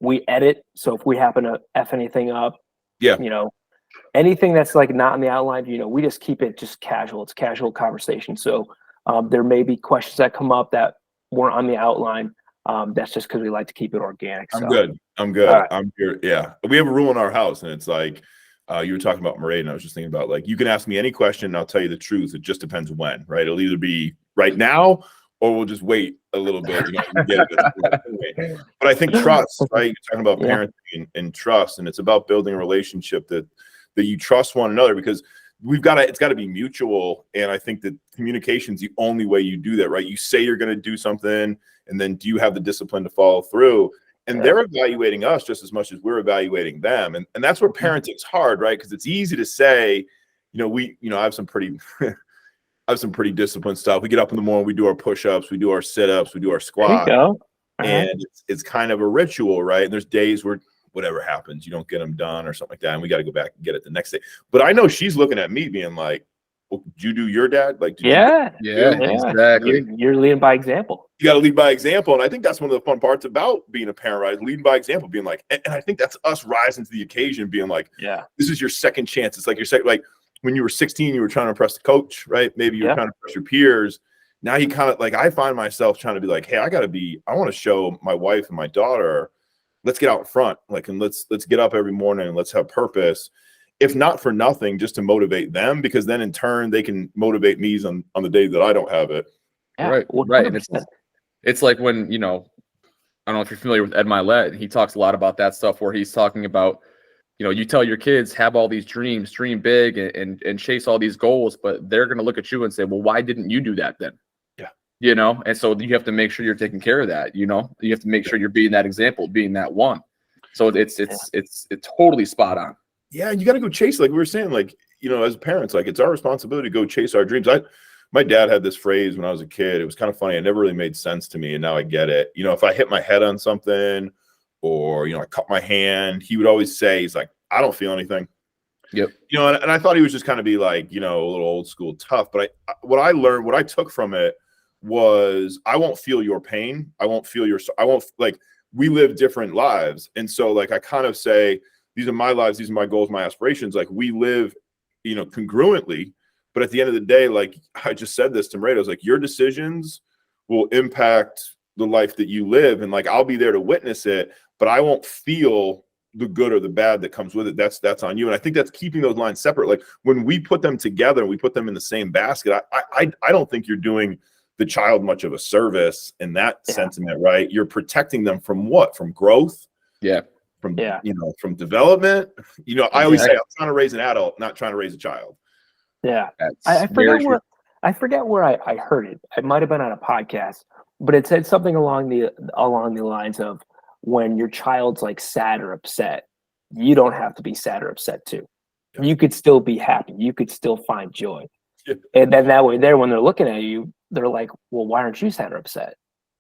We edit. So if we happen to F anything up, Yeah. Anything that's like not in the outline, we just keep it just casual. It's casual conversation. So there may be questions that come up that weren't on the outline. That's just because we like to keep it organic. I'm So. good. Right. I'm here. Yeah. We have a rule in our house, and it's like, you were talking about Mairead, and I was just thinking about, like, you can ask me any question and I'll tell you the truth. It just depends when, right? It'll either be right now or we'll just wait a little bit. And get it. But I think trust, right? You're talking about parenting and trust, and it's about building a relationship that you trust one another, because it's got to be mutual. And I think that communication is the only way you do that, right? You say you're going to do something, and then do you have the discipline to follow through? And they're evaluating us just as much as we're evaluating them. And that's where parenting's hard, right? Because it's easy to say, I have some pretty disciplined stuff. We get up in the morning, we do our push-ups, we do our sit-ups, we do our squats. And it's kind of a ritual, right? And there's days where whatever happens, you don't get them done or something like that, and we got to go back and get it the next day. But I know she's looking at me being like, well, did you do your dad? Like, exactly. You're leading by example. You got to lead by example. And I think that's one of the fun parts about being a parent, right? Leading by example, being like, and I think that's us rising to the occasion, being like, this is your second chance. It's like you're saying, like when you were 16, you were trying to impress the coach, right? Maybe you were trying to impress your peers. Now you kind of, like, I find myself trying to be like, hey, I want to show my wife and my daughter, let's get out in front, like, and let's get up every morning and let's have purpose. If not for nothing, just to motivate them, because then in turn they can motivate me on the day that I don't have it. Right. And it's like when, I don't know if you're familiar with Ed Milet. He talks a lot about that stuff, where he's talking about, you tell your kids, have all these dreams, dream big and chase all these goals, but they're going to look at you and say, well, why didn't you do that then? And so you have to make sure you're taking care of that. You have to make sure you're being that example, being that one. So it's totally spot on. Yeah, and you got to go chase, like we were saying, like, as parents, like, it's our responsibility to go chase our dreams. My dad had this phrase when I was a kid. It was kind of funny. It never really made sense to me, and now I get it. If I hit my head on something, or I cut my hand, he would always say, he's like, I don't feel anything. Yep. And I thought he was just kind of be like, a little old school tough. But what I took from it was, I won't feel your pain. I won't, like, we live different lives. And so, like, I kind of say, these are my lives, these are my goals, my aspirations. Like, we live, congruently. But at the end of the day, like, I just said this to Mairead, I was like, your decisions will impact the life that you live. And, like, I'll be there to witness it, but I won't feel the good or the bad that comes with it. That's on you. And I think that's keeping those lines separate. Like, when we put them together and we put them in the same basket, I don't think you're doing the child much of a service in that sentiment, right? You're protecting them from what? From growth. Yeah. From development. I always say, I'm trying to raise an adult, not trying to raise a child. Yeah. I forget where I heard it. It might have been on a podcast, but it said something along the lines of, when your child's like sad or upset, you don't have to be sad or upset too. Yeah. You could still be happy. You could still find joy. Yeah. And then that way there, when they're looking at you, they're like, well, why aren't you sad or upset?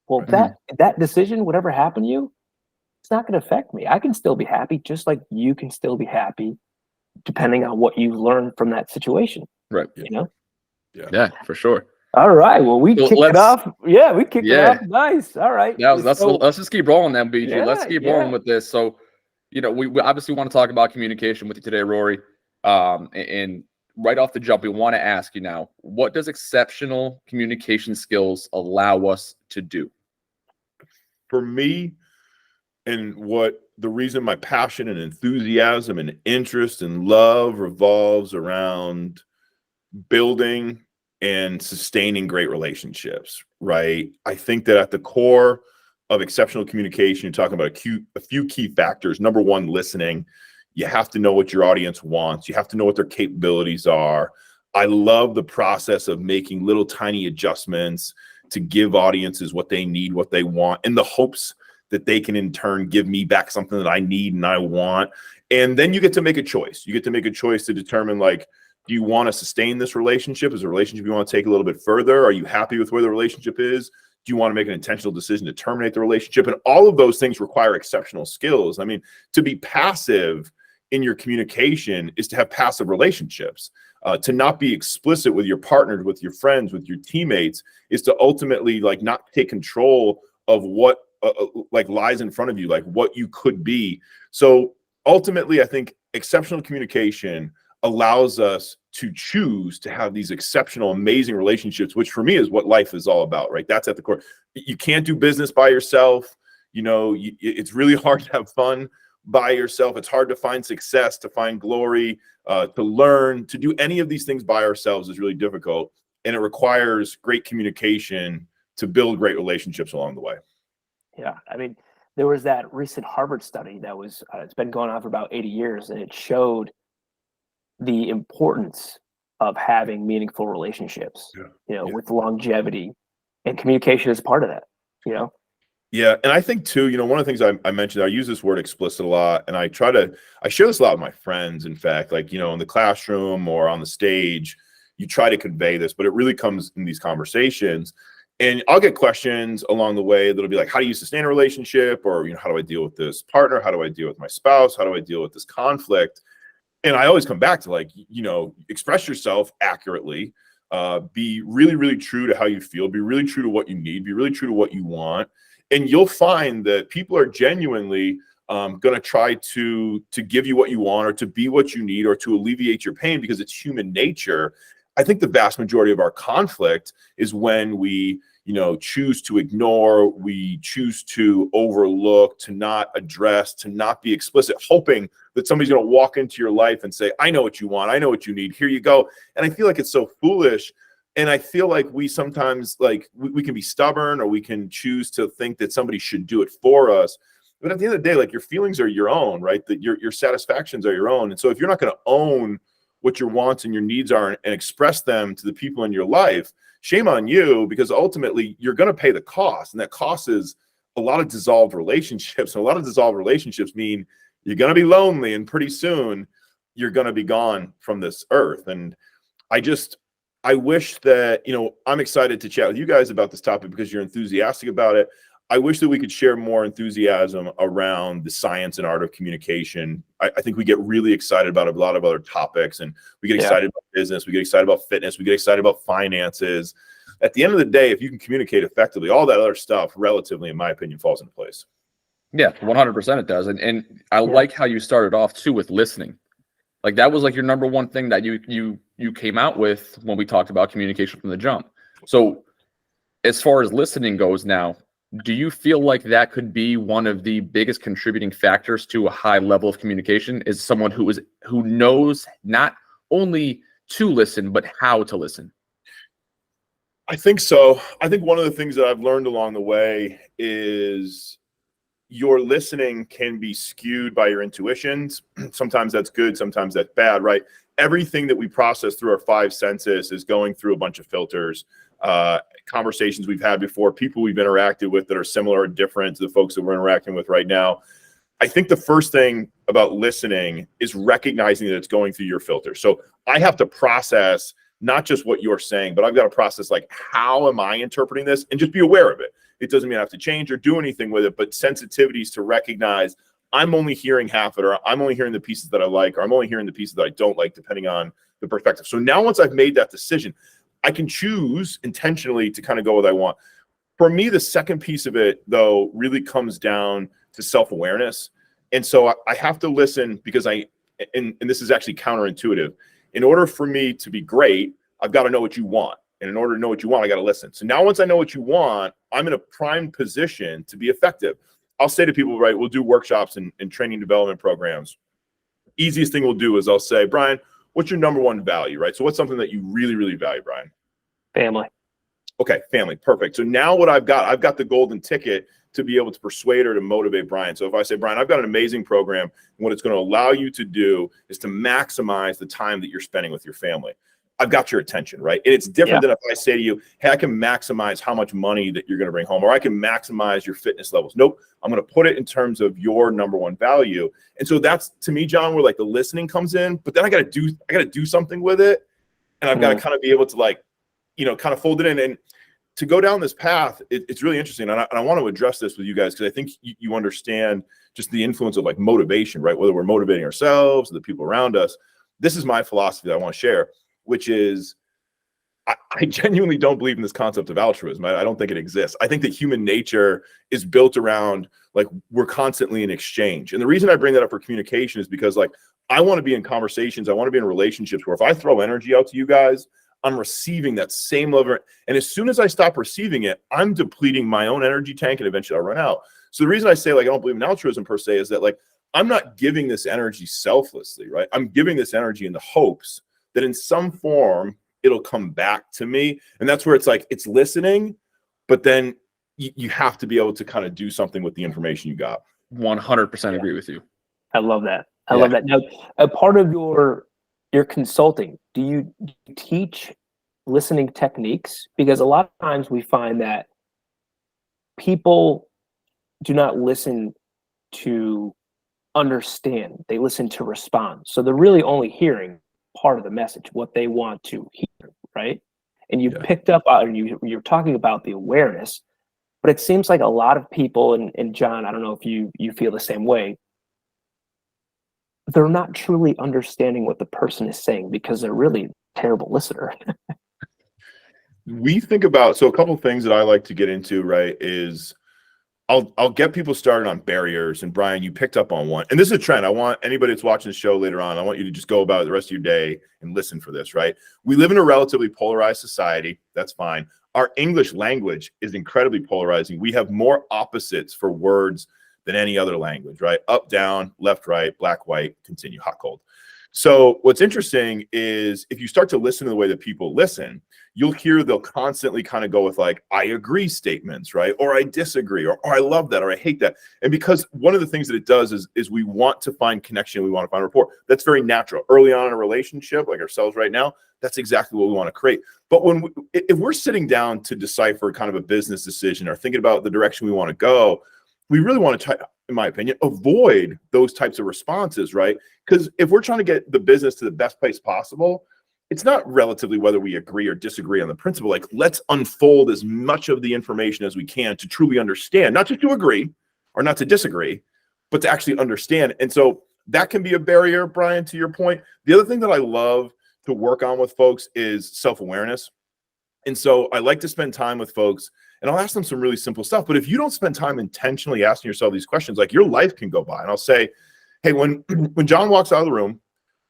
Well, that decision, whatever happened to you, it's not going to affect me. I can still be happy, just like you can still be happy, depending on what you learned from that situation. Right. Yeah, for sure. All right. Well, we kicked it off. Yeah, we kicked it off. Nice. All right. Let's just keep rolling then, BG. Let's keep rolling with this. So, we obviously want to talk about communication with you today, Rory. And right off the jump, we want to ask you now, what does exceptional communication skills allow us to do? For me, and the reason my passion and enthusiasm and interest and love revolves around building and sustaining great relationships, right? I think that at the core of exceptional communication, you're talking about a few key factors. Number one, listening. You have to know what your audience wants. You have to know what their capabilities are. I love the process of making little tiny adjustments to give audiences what they need, what they want, in the hopes that they can in turn give me back something that I need and I want. And then you get to make a choice. You get to make a choice to determine, like, do you want to sustain this relationship? Is a relationship you want to take a little bit further? Are you happy with where the relationship is? Do you want to make an intentional decision to terminate the relationship? And all of those things require exceptional skills. I mean, to be passive in your communication is to have passive relationships. To not be explicit with your partners, with your friends, with your teammates, is to ultimately, like, not take control of what like lies in front of you, like what you could be. So ultimately, I think exceptional communication allows us to choose to have these exceptional, amazing relationships, which for me is what life is all about, right? That's at the core. You can't do business by yourself. It's really hard to have fun by yourself. It's hard to find success, to find glory, to learn, to do any of these things by ourselves is really difficult. And it requires great communication to build great relationships along the way. Yeah. I mean, there was that recent Harvard study that was, it's been going on for about 80 years, and it showed the importance of having meaningful relationships, with longevity, and communication is part of that, Yeah. And I think too, one of the things I mentioned, I use this word explicit a lot, and I share this a lot with my friends. In fact, like, in the classroom or on the stage, you try to convey this, but it really comes in these conversations. And I'll get questions along the way that'll be like, how do you sustain a relationship? Or, how do I deal with this partner? How do I deal with my spouse? How do I deal with this conflict? And I always come back to like, express yourself accurately, be really, really true to how you feel, be really true to what you need, be really true to what you want. And you'll find that people are genuinely going to try to give you what you want, or to be what you need, or to alleviate your pain, because it's human nature. I think the vast majority of our conflict is when we, choose to ignore, we choose to overlook, to not address, to not be explicit, hoping that somebody's going to walk into your life and say, I know what you want, I know what you need, here you go. And I feel like it's so foolish. And I feel like we sometimes, like, we can be stubborn, or we can choose to think that somebody should do it for us. But at the end of the day, like, your feelings are your own, right? That your satisfactions are your own. And so if you're not going to own what your wants and your needs are and express them to the people in your life, shame on you, because ultimately you're going to pay the cost. And that cost is a lot of dissolved relationships. And a lot of dissolved relationships mean you're going to be lonely, and pretty soon you're going to be gone from this earth. And I wish that, I'm excited to chat with you guys about this topic because you're enthusiastic about it. I wish that we could share more enthusiasm around the science and art of communication. I think we get really excited about a lot of other topics, and we get excited about business, we get excited about fitness, we get excited about finances. At the end of the day, if you can communicate effectively, all that other stuff relatively, in my opinion, falls into place. Yeah, 100% it does. And I like how you started off too with listening. Like, that was like your number one thing that you came out with when we talked about communication from the jump. So as far as listening goes now, do you feel like that could be one of the biggest contributing factors to a high level of communication, is someone who knows not only to listen, but how to listen? I think so. I think one of the things that I've learned along the way is your listening can be skewed by your intuitions. Sometimes that's good, sometimes that's bad, right? Everything that we process through our five senses is going through a bunch of filters. Conversations we've had before, people we've interacted with that are similar or different to the folks that we're interacting with right now. I think the first thing about listening is recognizing that it's going through your filter. So I have to process not just what you're saying, but I've got to process, like, how am I interpreting this, and just be aware of it. It doesn't mean I have to change or do anything with it, but sensitivities to recognize I'm only hearing half it, or I'm only hearing the pieces that I like, or I'm only hearing the pieces that I don't like, depending on the perspective. So now, once I've made that decision, I can choose intentionally to kind of go what I want. For me, the second piece of it, though, really comes down to self-awareness. And so I have to listen, because and this is actually counterintuitive. In order for me to be great, I've got to know what you want. And in order to know what you want, I got to listen. So now, once I know what you want, I'm in a prime position to be effective. I'll say to people, right, we'll do workshops and training development programs. Easiest thing we'll do is I'll say, Brian, what's your number one value, right? So what's something that you really, really value, Brian? Family. Okay, family. Perfect. So now what I've got the golden ticket to be able to persuade or to motivate Brian. So if I say, Brian, I've got an amazing program, and what it's going to allow you to do is to maximize the time that you're spending with your family. I've got your attention, right? And it's different than if I say to you, hey, I can maximize how much money that you're going to bring home, or I can maximize your fitness levels. Nope. I'm going to put it in terms of your number one value. And so that's, to me, John, where like the listening comes in, but then I got to do something with it. And I've got to kind of be able to, like, kind of fold it in. And to go down this path, it's really interesting. And I want to address this with you guys, because I think you understand just the influence of, like, motivation, right? Whether we're motivating ourselves or the people around us. This is my philosophy that I want to share, which is I genuinely don't believe in this concept of altruism. I don't think it exists. I think that human nature is built around, like, we're constantly in exchange. And the reason I bring that up for communication is because, like, I want to be in conversations. I want to be in relationships where if I throw energy out to you guys, I'm receiving that same level. And as soon as I stop receiving it, I'm depleting my own energy tank and eventually I'll run out. So the reason I say, like, I don't believe in altruism per se is that, like, I'm not giving this energy selflessly, right? I'm giving this energy in the hopes that in some form it'll come back to me. And that's where it's like, it's listening, but then you have to be able to kind of do something with the information you got. 100% agree with you. I love that. I love that. Now, a part of your consulting, do you teach listening techniques? Because a lot of times we find that people do not listen to understand. They listen to respond. So they're really only hearing part of the message, what they want to hear, right? And you picked up, you're talking about the awareness, but it seems like a lot of people, and John, I don't know if you feel the same way, they're not truly understanding what the person is saying because they're really a terrible listener. We think about, so a couple of things that I like to get into, right, is I'll get people started on barriers. And Brian, you picked up on one. And this is a trend. I want anybody that's watching the show later on, I want you to just go about it the rest of your day and listen for this, right? We live in a relatively polarized society. That's fine. Our English language is incredibly polarizing. We have more opposites for words than any other language, right? Up, down, left, right, black, white, continue, hot, cold. So what's interesting is if you start to listen to the way that people listen, you'll hear they'll constantly kind of go with, like, I agree statements, right? Or I disagree, or I love that, or I hate that. And because one of the things that it does is we want to find connection, we want to find rapport. That's very natural. Early on in a relationship, like ourselves right now, that's exactly what we want to create. But if we're sitting down to decipher kind of a business decision or thinking about the direction we want to go, we really want to try, in my opinion, avoid those types of responses, right? Because if we're trying to get the business to the best place possible, it's not relatively whether we agree or disagree on the principle. Like, let's unfold as much of the information as we can to truly understand, not just to agree or not to disagree, but to actually understand. And so that can be a barrier, Brian, to your point. The other thing that I love to work on with folks is self-awareness. And so I like to spend time with folks and I'll ask them some really simple stuff. But if you don't spend time intentionally asking yourself these questions, like, your life can go by. And I'll say, hey, when John walks out of the room,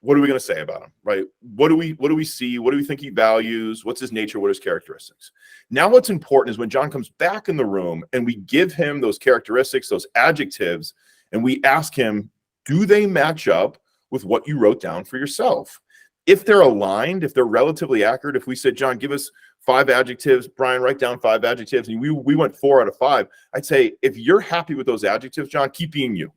what are we going to say about him, right? What do we see? What do we think he values? What's his nature? What are his characteristics? Now, what's important is when John comes back in the room and we give him those characteristics, those adjectives, and we ask him, do they match up with what you wrote down for yourself? If they're aligned, if they're relatively accurate, if we said, John, give us 5 adjectives, Brian, write down 5 adjectives, and we went 4 out of 5, I'd say, if you're happy with those adjectives, John, keep being you.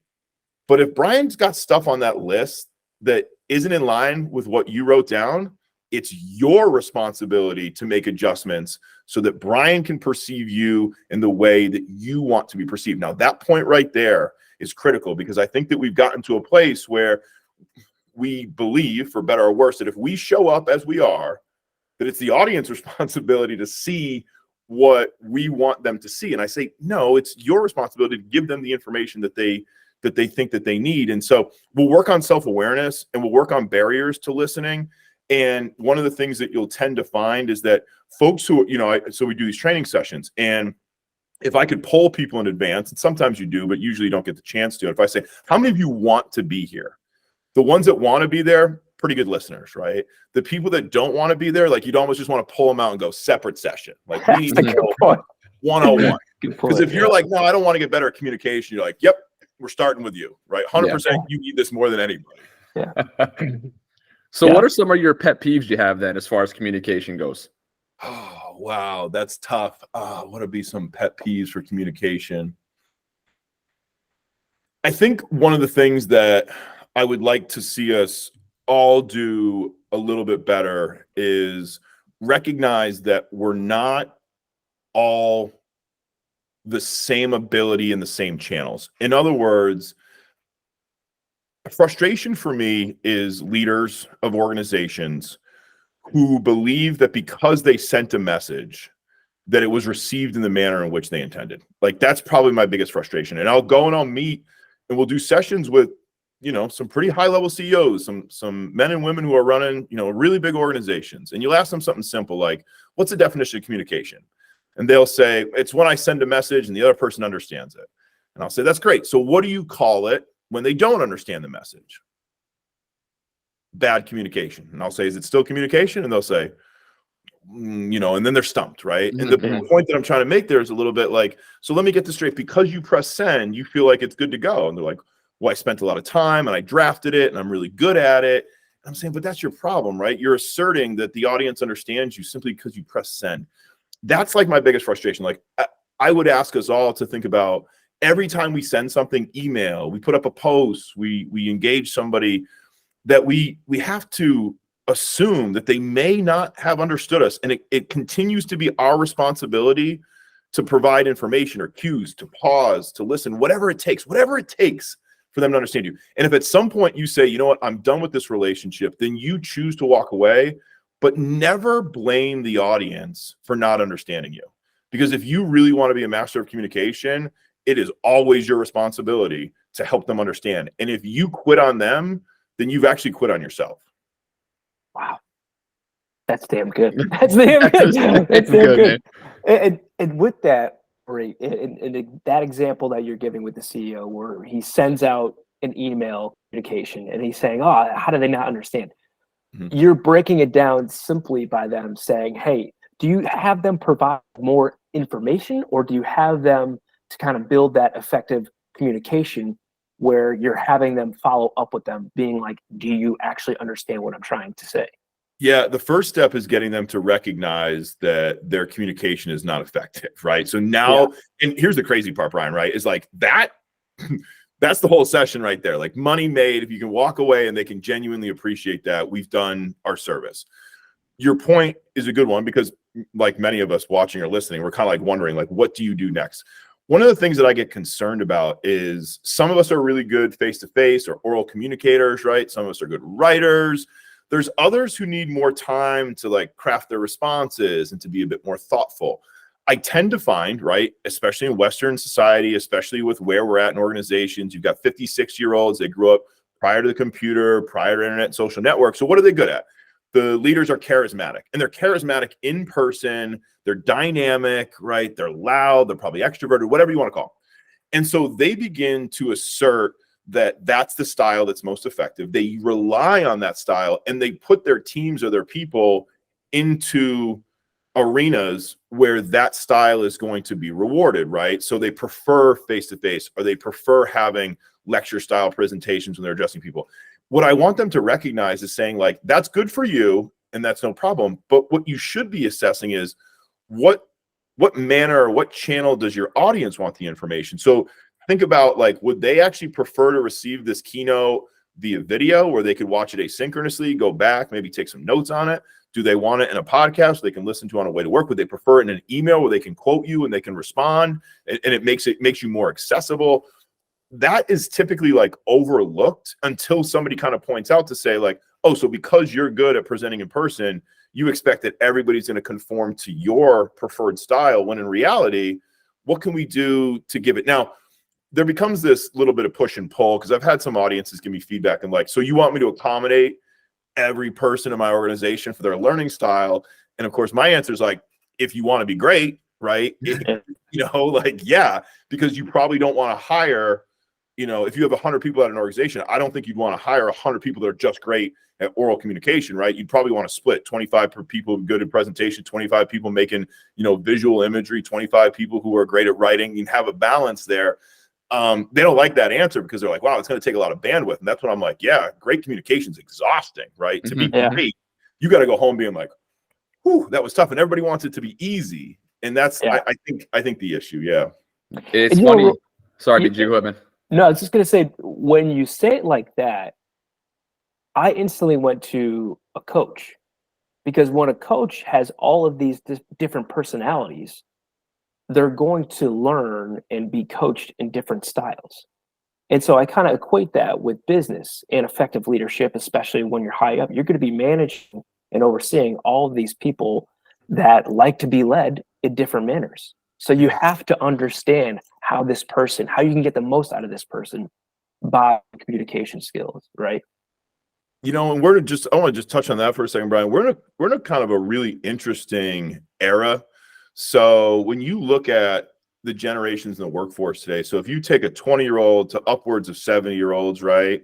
But if Brian's got stuff on that list that isn't in line with what you wrote down, it's your responsibility to make adjustments so that Brian can perceive you in the way that you want to be perceived. Now, that point right there is critical, because I think that we've gotten to a place where we believe, for better or worse, that if we show up as we are, that it's the audience responsibility to see what we want them to see. And I say, no, it's your responsibility to give them the information that they think that they need. And so we'll work on self-awareness and we'll work on barriers to listening. And one of the things that you'll tend to find is that folks who, so we do these training sessions, and if I could poll people in advance, and sometimes you do, but usually you don't get the chance to, if I say, how many of you want to be here? The ones that want to be there, pretty good listeners, right? The people that don't want to be there, like, you'd almost just want to pull them out and go separate session. Like, we need to go one-on-one. Because if you're like, no, I don't want to get better at communication, you're like, yep, we're starting with you, right? 100%. You need this more than anybody. Yeah. So what are some of your pet peeves you have then as far as communication goes? Oh, wow. That's tough. What would be some pet peeves for communication? I think one of the things that I would like to see us all do a little bit better is recognize that we're not all the same ability in the same channels. In other words, frustration for me is leaders of organizations who believe that because they sent a message, that it was received in the manner in which they intended. Like, that's probably my biggest frustration. And I'll go and I'll meet and we'll do sessions with some pretty high level CEOs, some men and women who are running, really big organizations. And you'll ask them something simple like, what's the definition of communication? And they'll say, it's when I send a message and the other person understands it. And I'll say, that's great. So what do you call it when they don't understand the message? Bad communication. And I'll say, is it still communication? And they'll say, and then they're stumped, right? And the point that I'm trying to make there is a little bit like, so let me get this straight. Because you press send, you feel like it's good to go. And they're like, well, I spent a lot of time and I drafted it and I'm really good at it. And I'm saying, but that's your problem, right? You're asserting that the audience understands you simply because you press send. That's like my biggest frustration. Like I would ask us all to think about every time we send something, email, we put up a post, we engage somebody, that we have to assume that they may not have understood us. And it continues to be our responsibility to provide information or cues, to pause, to listen, whatever it takes for them to understand you. And if at some point you say, you know what, I'm done with this relationship, then you choose to walk away, but never blame the audience for not understanding you. Because if you really want to be a master of communication, it is always your responsibility to help them understand. And if you quit on them, then you've actually quit on yourself. Wow. That's damn good. That's damn good. That's damn good. And with that, Rory, in that example that you're giving with the CEO, where he sends out an email communication and he's saying, oh, how do they not understand? Mm-hmm. You're breaking it down simply by them saying, hey, do you have them provide more information, or do you have them to kind of build that effective communication where you're having them follow up with them being like, do you actually understand what I'm trying to say? Yeah, the first step is getting them to recognize that their communication is not effective, right? So now, and here's the crazy part, Brian, right? Is like that, that's the whole session right there. Like money made, if you can walk away and they can genuinely appreciate that, we've done our service. Your point is a good one, because like many of us watching or listening, we're kind of like wondering, like, what do you do next? One of the things that I get concerned about is some of us are really good face-to-face or oral communicators, right? Some of us are good writers. There's others who need more time to like craft their responses and to be a bit more thoughtful. I tend to find, right, especially in Western society, especially with where we're at in organizations, you've got 56-year-olds, they grew up prior to the computer, prior to internet and social networks. So what are they good at? The leaders are charismatic, and they're charismatic in person. They're dynamic, right? They're loud. They're probably extroverted, whatever you want to call them. And so they begin to assert that that's the style that's most effective. They rely on that style, and they put their teams or their people into arenas where that style is going to be rewarded, right? So they prefer face-to-face, or they prefer having lecture style presentations when they're addressing people. What I want them to recognize is saying, like, that's good for you and that's no problem. But what you should be assessing is what manner or what channel does your audience want the information? So think about, like, would they actually prefer to receive this keynote via video where they could watch it asynchronously, go back, maybe take some notes on it? Do they want it in a podcast they can listen to on a way to work? Would they prefer it in an email where they can quote you and they can respond and it makes you more accessible? That is typically like overlooked until somebody kind of points out to say, like, oh, so because you're good at presenting in person, you expect that everybody's going to conform to your preferred style, when in reality, what can we do to give it? Now, there becomes this little bit of push and pull, because I've had some audiences give me feedback and like, so you want me to accommodate every person in my organization for their learning style? And of course, my answer is like, if you want to be great, right? Yeah, because you probably don't want to hire, if you have 100 people at an organization, I don't think you'd want to hire 100 people that are just great at oral communication, right? You'd probably want to split 25 people good at presentation, 25 people making, visual imagery, 25 people who are great at writing. You have a balance there. They don't like that answer because they're like, wow, it's going to take a lot of bandwidth. And that's when I'm like, yeah, great communication is exhausting, right? To be great, you got to go home being like, whew, that was tough. And everybody wants it to be easy. And that's, I think the issue. Yeah. It's funny. Sorry, did you go ahead, man? No, I was just going to say, when you say it like that, I instantly went to a coach, because when a coach has all of these different personalities, they're going to learn and be coached in different styles. And so I kind of equate that with business and effective leadership, especially when you're high up. You're going to be managing and overseeing all of these people that like to be led in different manners. So you have to understand how you can get the most out of this person by communication skills, right? And I want to just touch on that for a second, Brian. We're in a kind of a really interesting era. So when you look at the generations in the workforce today, so if you take a 20-year-old to upwards of 70-year-olds, right,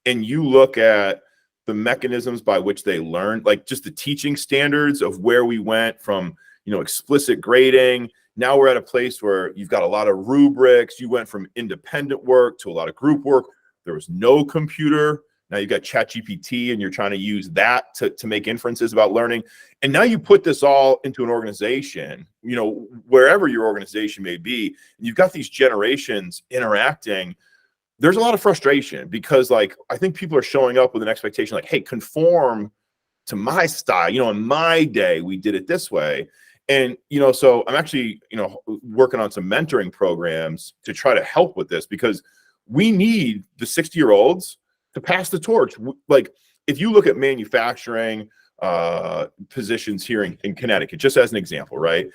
and you look at the mechanisms by which they learn, like just the teaching standards of where we went from, explicit grading. Now we're at a place where you've got a lot of rubrics. You went from independent work to a lot of group work. There was no computer. Now you've got ChatGPT, and you're trying to use that to make inferences about learning. And now you put this all into an organization, wherever your organization may be, and you've got these generations interacting. There's a lot of frustration because, I think people are showing up with an expectation like, hey, conform to my style. In my day, we did it this way. And, so I'm actually, working on some mentoring programs to try to help with this, because we need the 60-year-olds to pass the torch. Like, if you look at manufacturing positions here in Connecticut, just as an example, right?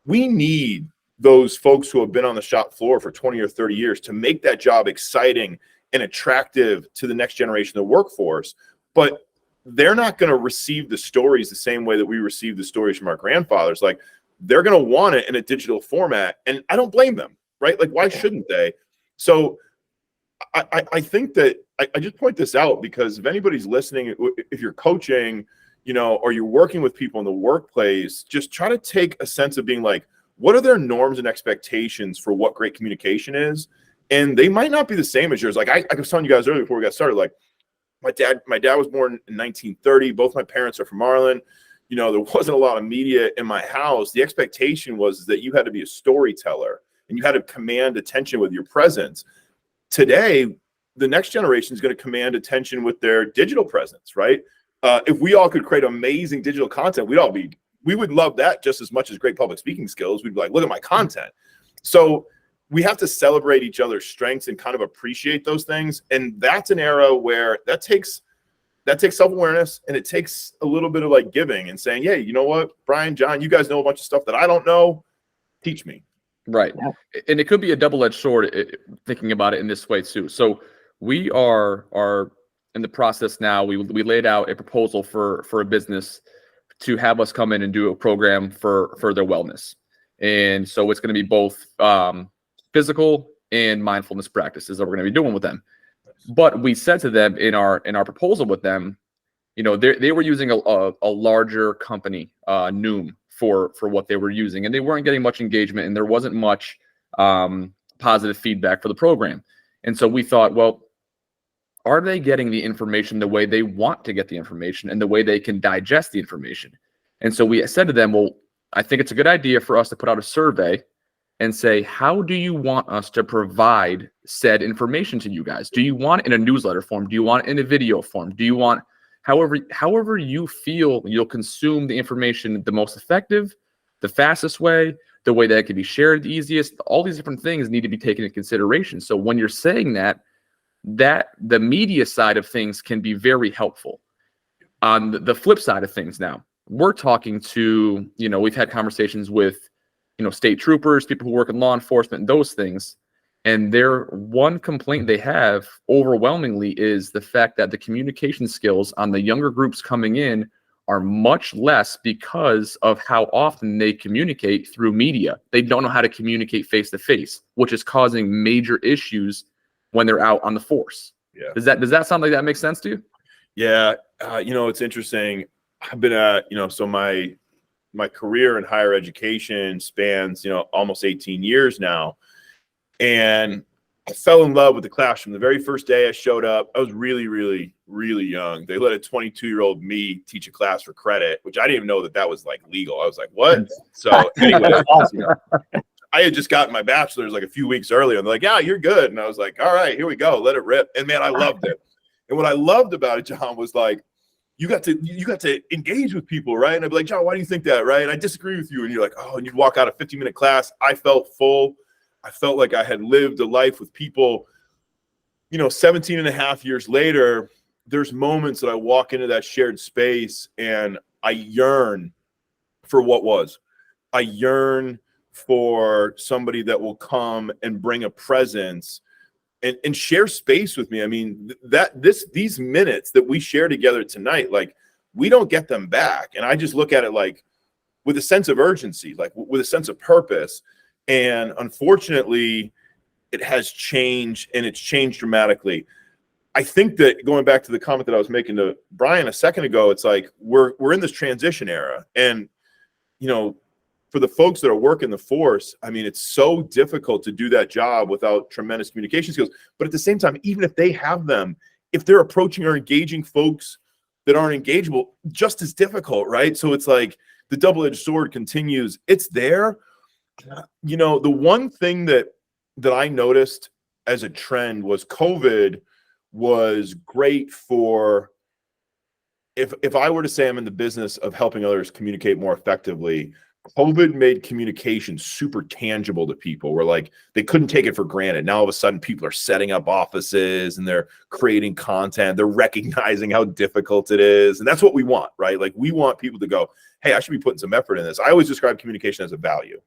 We need those folks who have been on the shop floor for 20 or 30 years to make that job exciting and attractive to the next generation of the workforce. But they're not going to receive the stories the same way that we receive the stories from our grandfathers. Like, they're going to want it in a digital format, and I don't blame them, right? Like, why shouldn't they? So I think that I just point this out because if anybody's listening, if you're coaching, or you're working with people in the workplace, just try to take a sense of being like, what are their norms and expectations for what great communication is? And they might not be the same as yours. Like I was telling you guys earlier before we got started, like my dad was born in 1930. Both my parents are from Ireland. There wasn't a lot of media in my house. The expectation was that you had to be a storyteller and you had to command attention with your presence. Today, the next generation is going to command attention with their digital presence, right? If we all could create amazing digital content, we would love that just as much as great public speaking skills. We'd be like, look at my content. So we have to celebrate each other's strengths and kind of appreciate those things. And that's an era where that takes self-awareness, and it takes a little bit of like giving and saying, hey, you know what, Brian, John, you guys know a bunch of stuff that I don't know. Teach me. Right. And it could be a double-edged sword thinking about it in this way too. So we are in the process now. We laid out a proposal for a business to have us come in and do a program for their wellness. And so it's going to be both physical and mindfulness practices that we're going to be doing with them. But we said to them in our proposal with them, they were using a larger company, Noom, for what they were using, and they weren't getting much engagement, and there wasn't much positive feedback for the program. And so we thought, well, are they getting the information the way they want to get the information and the way they can digest the information? And so we said to them, well, I think it's a good idea for us to put out a survey and say, how do you want us to provide said information to you guys? Do you want it in a newsletter form? Do you want it in a video form? Do you want however you feel you'll consume the information the most effective, the fastest way, the way that it can be shared the easiest? All these different things need to be taken into consideration. So when you're saying that the media side of things can be very helpful. On the flip side of things now, we're talking to, we've had conversations with, state troopers, people who work in law enforcement, those things. And their one complaint they have overwhelmingly is the fact that the communication skills on the younger groups coming in are much less because of how often they communicate through media. They don't know how to communicate face to face, which is causing major issues when they're out on the force. Yeah. Does that sound like that makes sense to you? Yeah. It's interesting. I've been so my career in higher education spans, almost 18 years now. And I fell in love with the classroom. The very first day I showed up, I was really, really, really young. They let a 22-year-old me teach a class for credit, which I didn't even know that was like legal. I was like, what? So anyway, I had just gotten my bachelor's like a few weeks earlier, and they're like, yeah, you're good. And I was like, all right, here we go. Let it rip. And man, I loved it. And what I loved about it, John, was like, you got to engage with people, right? And I'd be like, John, why do you think that, right? And I disagree with you. And you're like, oh, and you'd walk out a 15-minute class. I felt full. I felt like I had lived a life with people. 17 and a half years later, there's moments that I walk into that shared space and I yearn for what was. I yearn for somebody that will come and bring a presence and share space with me. I mean, these minutes that we share together tonight, like, we don't get them back. And I just look at it like with a sense of urgency, like with a sense of purpose. And unfortunately, it has changed, and it's changed dramatically. I think that, going back to the comment that I was making to Brian a second ago, it's like we're in this transition era. And, you know, for the folks that are working the force, I mean, it's so difficult to do that job without tremendous communication skills. But at the same time, even if they have them, if they're approaching or engaging folks that aren't engageable, just as difficult, right? So it's like the double-edged sword continues. It's there. You know, the one thing that I noticed as a trend was COVID was great for, if I were to say I'm in the business of helping others communicate more effectively, COVID made communication super tangible to people, where like they couldn't take it for granted. Now all of a sudden people are setting up offices and they're creating content. They're recognizing how difficult it is. And that's what we want, right? Like, we want people to go, hey, I should be putting some effort in this. I always describe communication as a value.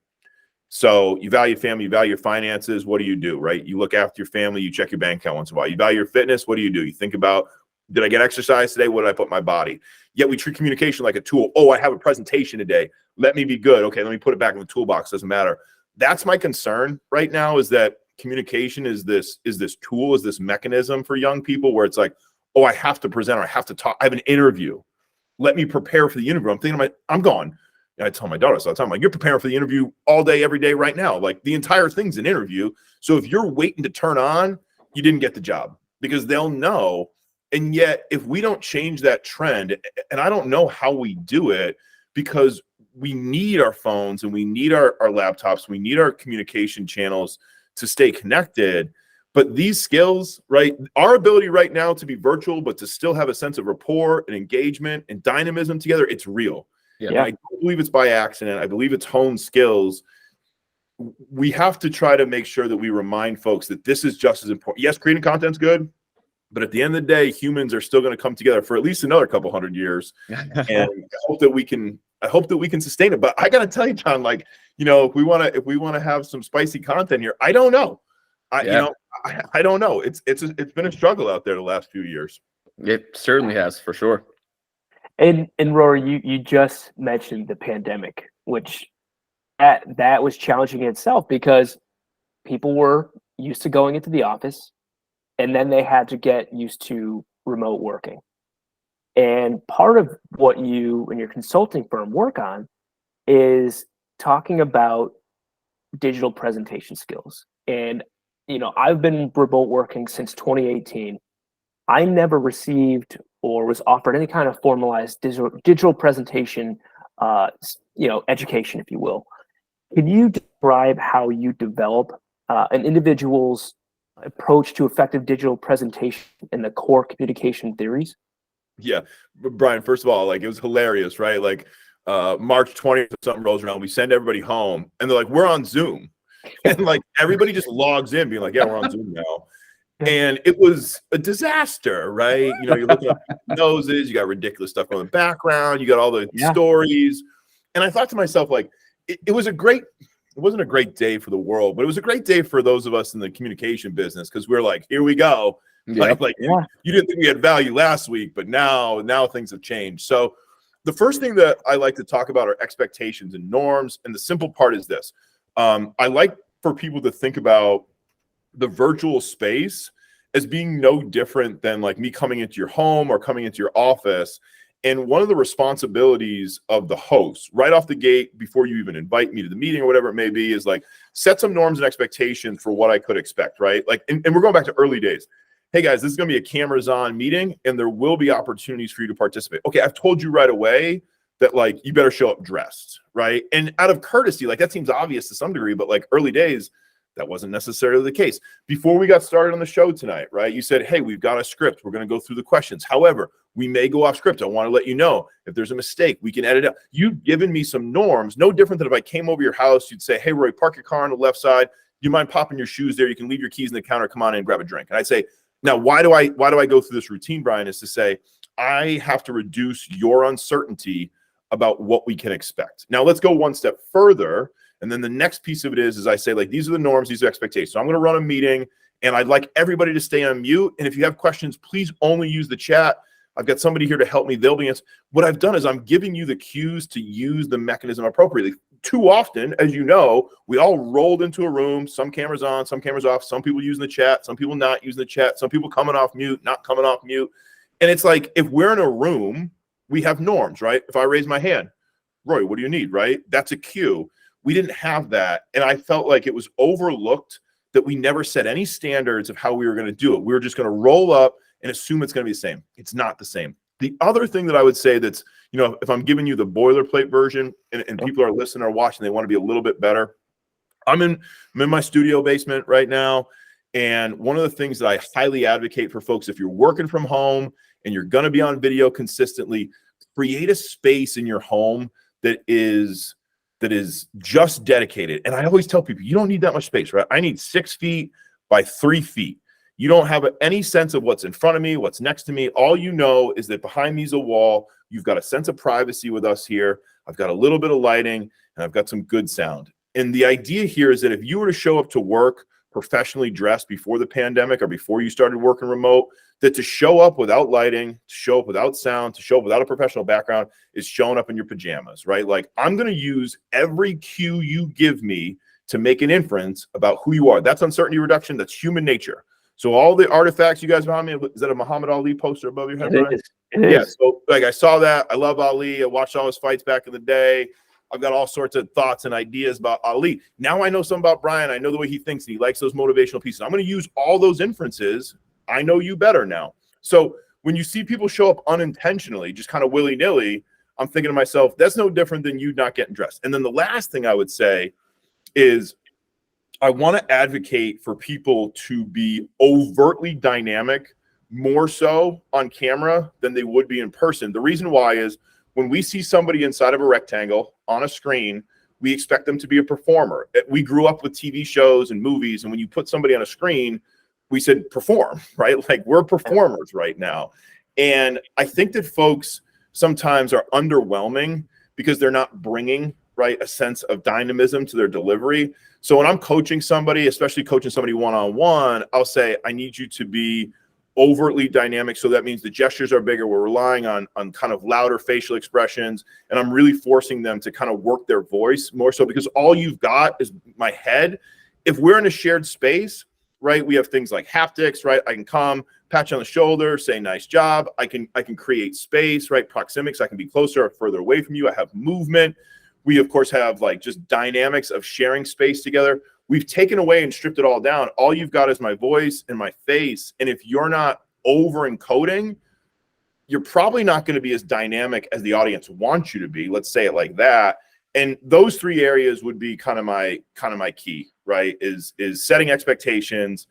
So you value family, you value your finances. What do you do, right? You look after your family, you check your bank account once in a while. You value your fitness. What do? You think about, did I get exercise today? What did I put in my body? Yet we treat communication like a tool. Oh, I have a presentation today. Let me be good. Okay, let me put it back in the toolbox. Doesn't matter. That's my concern right now, is that communication is this tool, is this mechanism for young people where it's like, oh, I have to present, or I have to talk. I have an interview. Let me prepare for the interview. I'm thinking, I'm gone. And I tell my daughter, so I tell them, like, you're preparing for the interview all day, every day right now. Like, the entire thing's an interview. So if you're waiting to turn on, you didn't get the job, because they'll know. And yet, if we don't change that trend, and I don't know how we do it, because we need our phones and we need our laptops, we need our communication channels to stay connected. But these skills, right, our ability right now to be virtual, but to still have a sense of rapport and engagement and dynamism together, it's real. Yeah. I don't believe it's by accident. I believe it's honed skills. We have to try to make sure that we remind folks that this is just as important. Yes, creating content's good, but at the end of the day, humans are still going to come together for at least another couple hundred years. And I hope that we can sustain it. But I got to tell you, John, like, you know, if we want to have some spicy content here, I don't know. I don't know. It's been a struggle out there the last few years. It certainly has, for sure. And Rory, you just mentioned the pandemic, which that was challenging in itself, because people were used to going into the office, and then they had to get used to remote working. And part of what you and your consulting firm work on is talking about digital presentation skills. And, you know, I've been remote working since 2018. I never received or was offered any kind of formalized digital presentation, education, if you will. Can you describe how you develop an individual's approach to effective digital presentation and the core communication theories? Yeah, Brian, first of all, like, it was hilarious, right? Like, March 20th or something rolls around, we send everybody home, and they're like, we're on Zoom. And like, everybody just logs in being like, yeah, we're on Zoom now. And it was a disaster, right? You know, you're looking up noses, you got ridiculous stuff on the background, you got all the stories. And I thought to myself, like, it wasn't a great day for the world, but it was a great day for those of us in the communication business, because we're like, here we go. You didn't think we had value last week, but now things have changed. So the first thing that I like to talk about are expectations and norms. And the simple part is this. I like for people to think about the virtual space as being no different than like me coming into your home or coming into your office. And one of the responsibilities of the host right off the gate, before you even invite me to the meeting or whatever it may be, is like, set some norms and expectations for what I could expect, right? Like, and we're going back to early days. Hey guys, this is going to be a cameras on meeting, and there will be opportunities for you to participate. Okay, I've told you right away that, like, you better show up dressed, right? And out of courtesy, like, that seems obvious to some degree, but like, early days, that wasn't necessarily the case. Before we got started on the show tonight, right, you said, hey, we've got a script. We're going to go through the questions. However, we may go off script. I want to let you know if there's a mistake, we can edit out. You've given me some norms, no different than if I came over your house, you'd say, hey, Roy, park your car on the left side. You mind popping your shoes there? You can leave your keys in the counter. Come on in and grab a drink. And I'd say, now, why do I go through this routine, Brian, is to say, I have to reduce your uncertainty about what we can expect. Now, let's go one step further. And then the next piece of it is I say, like, these are the norms, these are expectations. So I'm going to run a meeting, And I'd like everybody to stay on mute. And if you have questions, please only use the chat. I've got somebody here to help me. They'll be answering. What I've done is I'm giving you the cues to use the mechanism appropriately. Too often, as you know, we all rolled into a room, some cameras on, some cameras off, some people using the chat, some people not using the chat, some people coming off mute, not coming off mute. And it's like, if we're in a room, we have norms, right? If I raise my hand, Roy, what do you need, right? That's a cue. We didn't have that. And I felt like it was overlooked that we never set any standards of how we were going to do it. We were just going to roll up and assume it's going to be the same. It's not the same. The other thing that I would say that's, if I'm giving you the boilerplate version and people are listening or watching, they want to be a little bit better. I'm in my studio basement right now. And one of the things that I highly advocate for folks, if you're working from home and you're going to be on video consistently, create a space in your home that is just dedicated. And I always tell people, you don't need that much space, right? I need 6 feet by 3 feet. You don't have any sense of what's in front of me, what's next to me. All you know is that behind me is a wall. You've got a sense of privacy with us here. I've got a little bit of lighting, and I've got some good sound. And the idea here is that if you were to show up to work professionally dressed before the pandemic or before you started working remote, that to show up without lighting, to show up without sound, to show up without a professional background is showing up in your pajamas, right? Like, I'm going to use every cue you give me to make an inference about who you are. That's uncertainty reduction. That's human nature. So all the artifacts you guys behind me, is that a Muhammad Ali poster above your head? It is. Yeah. So like, I saw that. I love Ali. I watched all his fights back in the day. I've got all sorts of thoughts and ideas about Ali. Now I know some about Brian. I know the way he thinks. And he likes those motivational pieces. I'm going to use all those inferences. I know you better now. So when you see people show up unintentionally, just kind of willy-nilly, I'm thinking to myself, that's no different than you not getting dressed. And then the last thing I would say is I want to advocate for people to be overtly dynamic, more so on camera than they would be in person. The reason why is when we see somebody inside of a rectangle on a screen, we expect them to be a performer. We grew up with TV shows and movies, and when you put somebody on a screen, we said perform, right? Like, we're performers right now. And I think that folks sometimes are underwhelming because they're not bringing, right, a sense of dynamism to their delivery. So when I'm coaching somebody, especially coaching somebody one-on-one, I'll say, I need you to be overtly dynamic. So that means the gestures are bigger. We're relying on kind of louder facial expressions. And I'm really forcing them to kind of work their voice more so, because all you've got is my head. If we're in a shared space, right, we have things like haptics, right? I can come, pat you on the shoulder, say nice job. I can create space, right? Proxemics, I can be closer or further away from you. I have movement. We, of course, have like just dynamics of sharing space together. We've taken away and stripped it all down. All you've got is my voice and my face. And if you're not over encoding, you're probably not going to be as dynamic as the audience wants you to be. Let's say it like that. And those 3 areas would be kind of my key, right? Is setting expectations,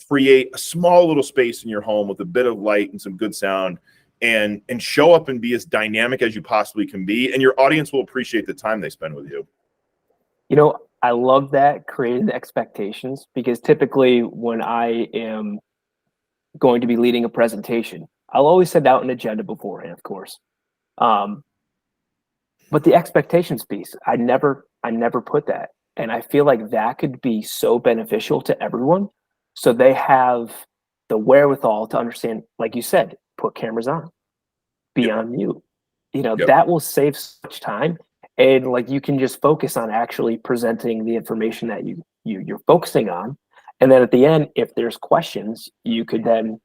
create a small little space in your home with a bit of light and some good sound, and show up and be as dynamic as you possibly can be. And your audience will appreciate the time they spend with you. I love that, creating the expectations, because typically when I am going to be leading a presentation, I'll always send out an agenda beforehand, of course. But the expectations piece, I never put that. And I feel like that could be so beneficial to everyone. So they have the wherewithal to understand, like you said, put cameras on, be on mute. That will save so much time. And like, you can just focus on actually presenting the information that you're focusing on. And then at the end, if there's questions, you could then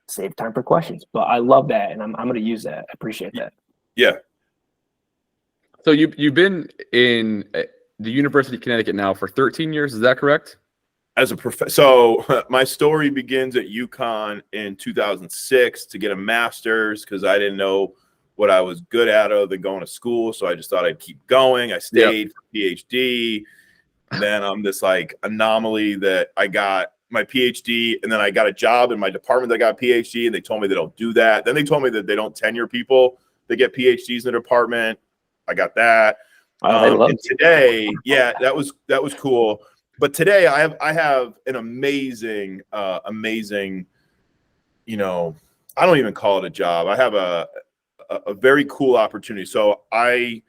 save time for questions. But I love that. And I'm going to use that. I appreciate that. Yeah. So you've been in the University of Connecticut now for 13 years. Is that correct? As a so my story begins at UConn in 2006 to get a master's, because I didn't know what I was good at other than going to school. So I just thought I'd keep going. I stayed for PhD. Then I'm this like anomaly that I got my PhD and then I got a job in my department that got a PhD, and they told me they don't do that. Then they told me that they don't tenure people that get PhDs in the department. I got that. And today, that was cool. But today I have an amazing, I don't even call it a job. I have a very cool opportunity. So I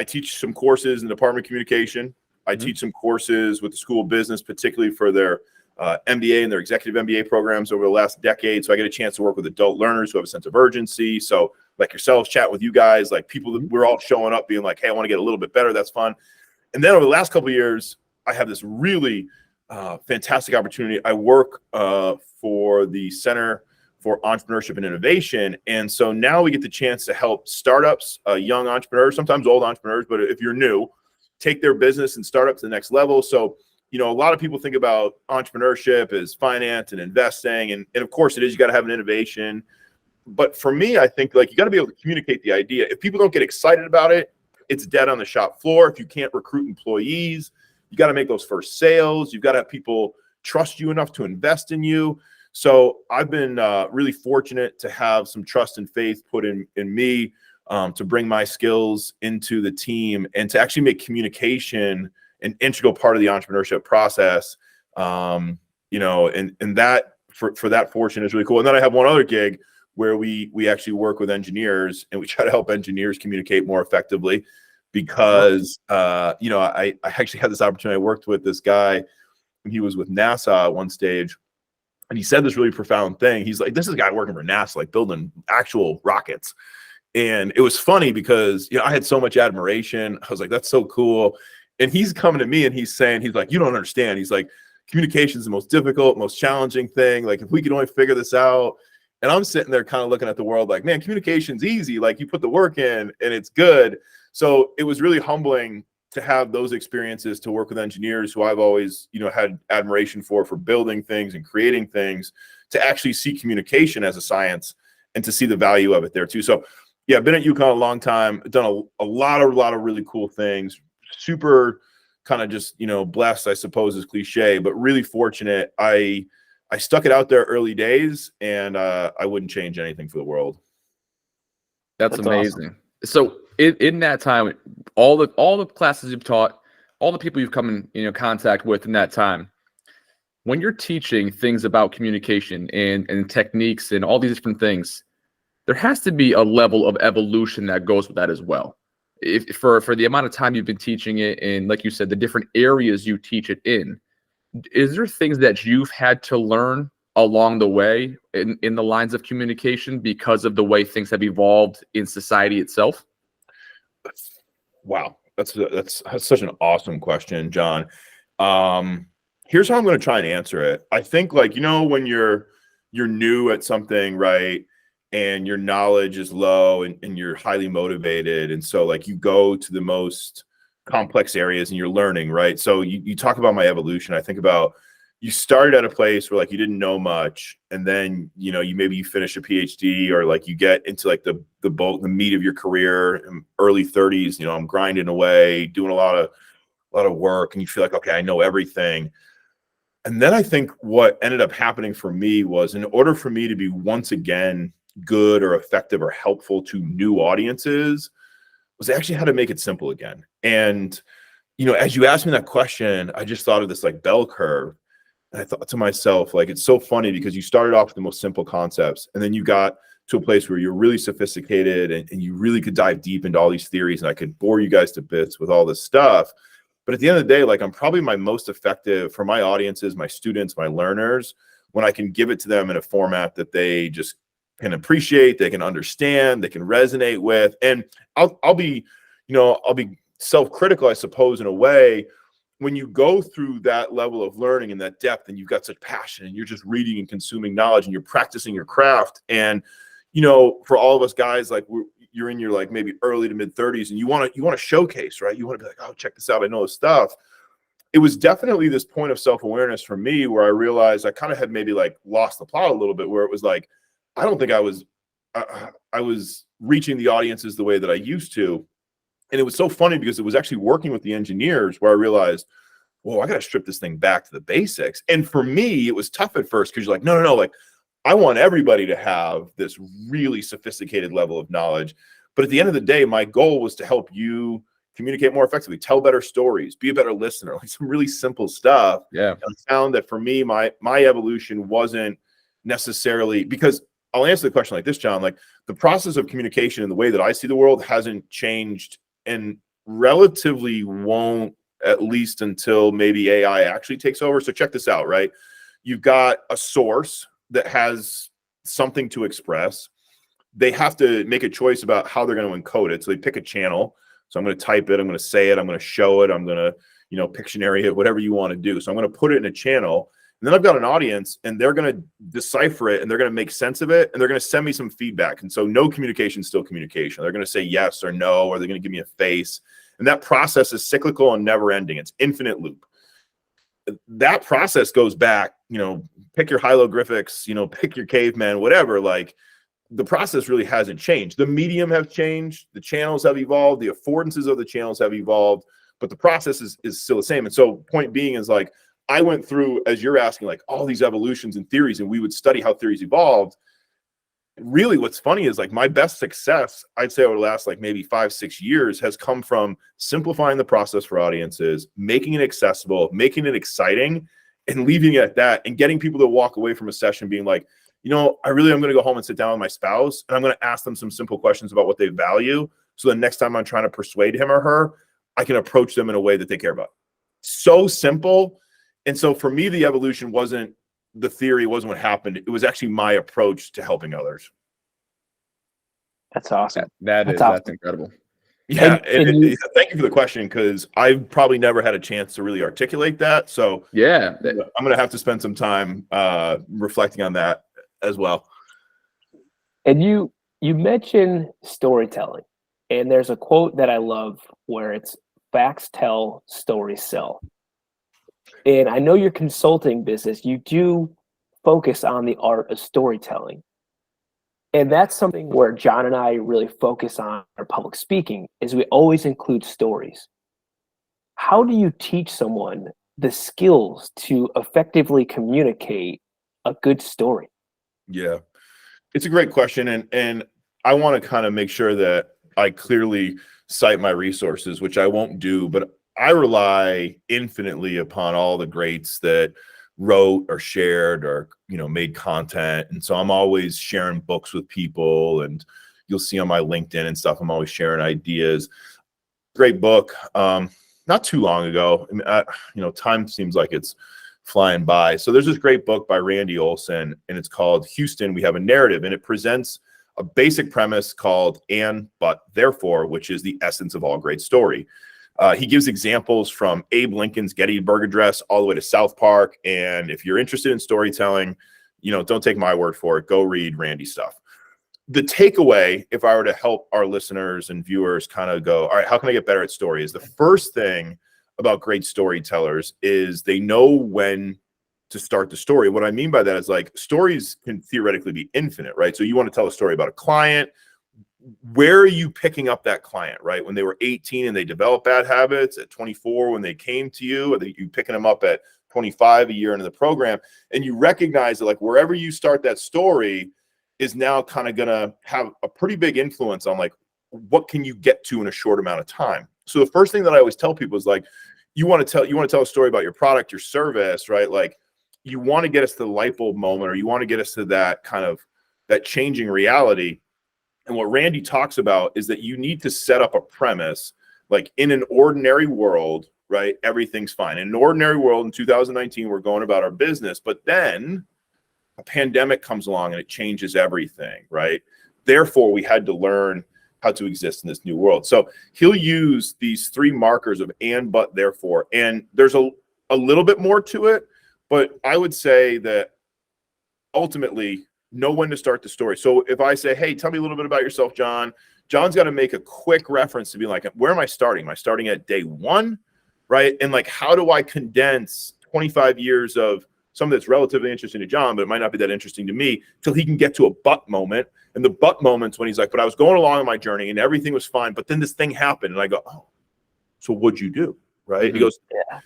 teach some courses in the Department of Communication. I teach some courses with the School of Business, particularly for their MBA and their executive MBA programs over the last decade. So I get a chance to work with adult learners who have a sense of urgency. So like yourselves, chat with you guys, like people that we're all showing up being like, hey, I want to get a little bit better. That's fun. And then over the last couple of years, I have this really fantastic opportunity. I work for the Center for Entrepreneurship and Innovation. And so now we get the chance to help startups, young entrepreneurs, sometimes old entrepreneurs, but if you're new, take their business and startup to the next level. So, you know, a lot of people think about entrepreneurship as finance and investing. And of course it is, you got to have an innovation. But for me, I think like you got to be able to communicate the idea. If people don't get excited about it, it's dead on the shop floor. If you can't recruit employees, you got to make those first sales. You've got to have people trust you enough to invest in you. So I've been really fortunate to have some trust and faith put in me to bring my skills into the team and to actually make communication an integral part of the entrepreneurship process. You know, and that for that fortune is really cool. And then I have one other gig where we actually work with engineers and we try to help engineers communicate more effectively because, you know, I actually had this opportunity. I worked with this guy and he was with NASA at one stage and he said this really profound thing. He's like, this is a guy working for NASA, like building actual rockets. And it was funny because, you know, I had so much admiration. I was like, that's so cool. And he's coming to me and he's saying, he's like, you don't understand. He's like, communication is the most difficult, most challenging thing. Like if we could only figure this out. And I'm sitting there kind of looking at the world like, man, communication's easy. Like you put the work in and it's good. So it was really humbling to have those experiences, to work with engineers who I've always, you know, had admiration for building things and creating things, to actually see communication as a science and to see the value of it there too. So yeah, I've been at UConn a long time, done a lot of really cool things, super kind of just, you know, blessed, I suppose is cliche, but really fortunate. I stuck it out there early days and I wouldn't change anything for the world. That's amazing. Awesome. So in that time, all the classes you've taught, all the people you've come in contact with in that time, when you're teaching things about communication and techniques and all these different things, there has to be a level of evolution that goes with that as well. If for the amount of time you've been teaching it and like you said, the different areas you teach it in, is there things that you've had to learn along the way in the lines of communication because of the way things have evolved in society itself? Wow. That's such an awesome question, John. Here's how I'm going to try and answer it. I think like, you know, when you're new at something, right, and your knowledge is low and you're highly motivated. And so like you go to the most complex areas and you're learning, right? So you talk about my evolution. I think about you started at a place where like you didn't know much, and then you know you finish a PhD or like you get into like the meat of your career in early 30s. You know, I'm grinding away, doing a lot of work, and you feel like, okay, I know everything. And then I think what ended up happening for me was, in order for me to be once again good or effective or helpful to new audiences, was actually how to make it simple again. And, you know, as you asked me that question, I just thought of this like bell curve. And I thought to myself, like, it's so funny because you started off with the most simple concepts and then you got to a place where you're really sophisticated and you really could dive deep into all these theories and I could bore you guys to bits with all this stuff. But at the end of the day, like I'm probably my most effective for my audiences, my students, my learners, when I can give it to them in a format that they just can appreciate, they can understand, they can resonate with. And I'll be self-critical, I suppose, in a way. When you go through that level of learning and that depth and you've got such passion and you're just reading and consuming knowledge and you're practicing your craft. And, you know, for all of us guys, like you're in your like maybe early to mid 30s and you want to showcase, right? You want to be like, oh, check this out. I know this stuff. It was definitely this point of self-awareness for me where I realized I kind of had maybe like lost the plot a little bit, where it was like, I don't think I was reaching the audiences the way that I used to. And it was so funny because it was actually working with the engineers where I realized, whoa, I got to strip this thing back to the basics. And for me, it was tough at first because you're like, no, like I want everybody to have this really sophisticated level of knowledge. But at the end of the day, my goal was to help you communicate more effectively, tell better stories, be a better listener, like some really simple stuff. Yeah. And I found that for me, my evolution wasn't necessarily, because I'll answer the question like this, John, like the process of communication and the way that I see the world hasn't changed and relatively won't, at least until maybe AI actually takes over. So check this out, right? you've got a source that has something to express. They have to make a choice about how they're going to encode it. So they pick a channel. So I'm going to type it, I'm going to say it, I'm going to show it, I'm going to, Pictionary it, whatever you want to do. So I'm going to put it in a channel. And then I've got an audience, and they're going to decipher it, and they're going to make sense of it, and they're going to send me some feedback. And so no communication is still communication. They're going to say yes or no, or they're going to give me a face. And that process is cyclical and never ending. It's infinite loop. That process goes back, pick your hieroglyphics, pick your caveman, whatever. Like, the process really hasn't changed. The medium have changed. The channels have evolved. The affordances of the channels have evolved, but the process is still the same. And so point being is, like, I went through, as you're asking, like, all these evolutions and theories, and we would study how theories evolved. Really, what's funny is, like, my best success, I'd say over the last, like, maybe 5-6 years, has come from simplifying the process for audiences, making it accessible, making it exciting, and leaving it at that, and getting people to walk away from a session being like, I really am going to go home and sit down with my spouse, and I'm going to ask them some simple questions about what they value. So the next time I'm trying to persuade him or her, I can approach them in a way that they care about. So simple. And so for me, the evolution wasn't the theory, wasn't what happened. It was actually my approach to helping others. That's awesome. That's incredible. Yeah. And thank you for the question, because I've probably never had a chance to really articulate that. So yeah, I'm going to have to spend some time reflecting on that as well. And you mentioned storytelling, and there's a quote that I love where it's facts tell, stories sell. And I know your consulting business, you do focus on the art of storytelling. And that's something where John and I really focus on our public speaking, is we always include stories. How do you teach someone the skills to effectively communicate a good story? Yeah, it's a great question. And I want to kind of make sure that I clearly cite my resources, which I won't do, but I rely infinitely upon all the greats that wrote or shared or, made content. And so I'm always sharing books with people, and you'll see on my LinkedIn and stuff, I'm always sharing ideas. Great book. Not too long ago, time seems like it's flying by. So there's this great book by Randy Olson, and it's called Houston, We Have a Narrative. And it presents a basic premise called and, but, therefore, which is the essence of all great story. He gives examples from Abe Lincoln's Gettysburg Address all the way to South Park. And if you're interested in storytelling, don't take my word for it. Go read Randy's stuff. The takeaway, if I were to help our listeners and viewers kind of go, all right, how can I get better at story? Is the first thing about great storytellers is they know when to start the story. What I mean by that is, like, stories can theoretically be infinite, right? So you want to tell a story about a client. Where are you picking up that client, right? When they were 18 and they developed bad habits, at 24 when they came to you, or you picking them up at 25 a year into the program, and you recognize that, like, wherever you start that story is now kind of going to have a pretty big influence on, like, what can you get to in a short amount of time. So the first thing that I always tell people is, like, you want to tell a story about your product, your service, right? Like, you want to get us to the light bulb moment, or you want to get us to that kind of that changing reality. And what Randy talks about is that you need to set up a premise, like, in an ordinary world, right? Everything's fine. In an ordinary world in 2019, we're going about our business, but then a pandemic comes along and it changes everything, right? Therefore, we had to learn how to exist in this new world. So he'll use these 3 markers of and, but, therefore, and there's a little bit more to it, but I would say that ultimately, know when to start the story. So if I say, hey, tell me a little bit about yourself, John, John's got to make a quick reference to be like, where am I starting? Am I starting at day 1, right? And, like, how do I condense 25 years of something that's relatively interesting to John, but it might not be that interesting to me, till he can get to a but moment. And the but moment's when he's like, but I was going along on my journey and everything was fine, but then this thing happened. And I go, oh, so what'd you do? Right? Mm-hmm. He goes, yeah.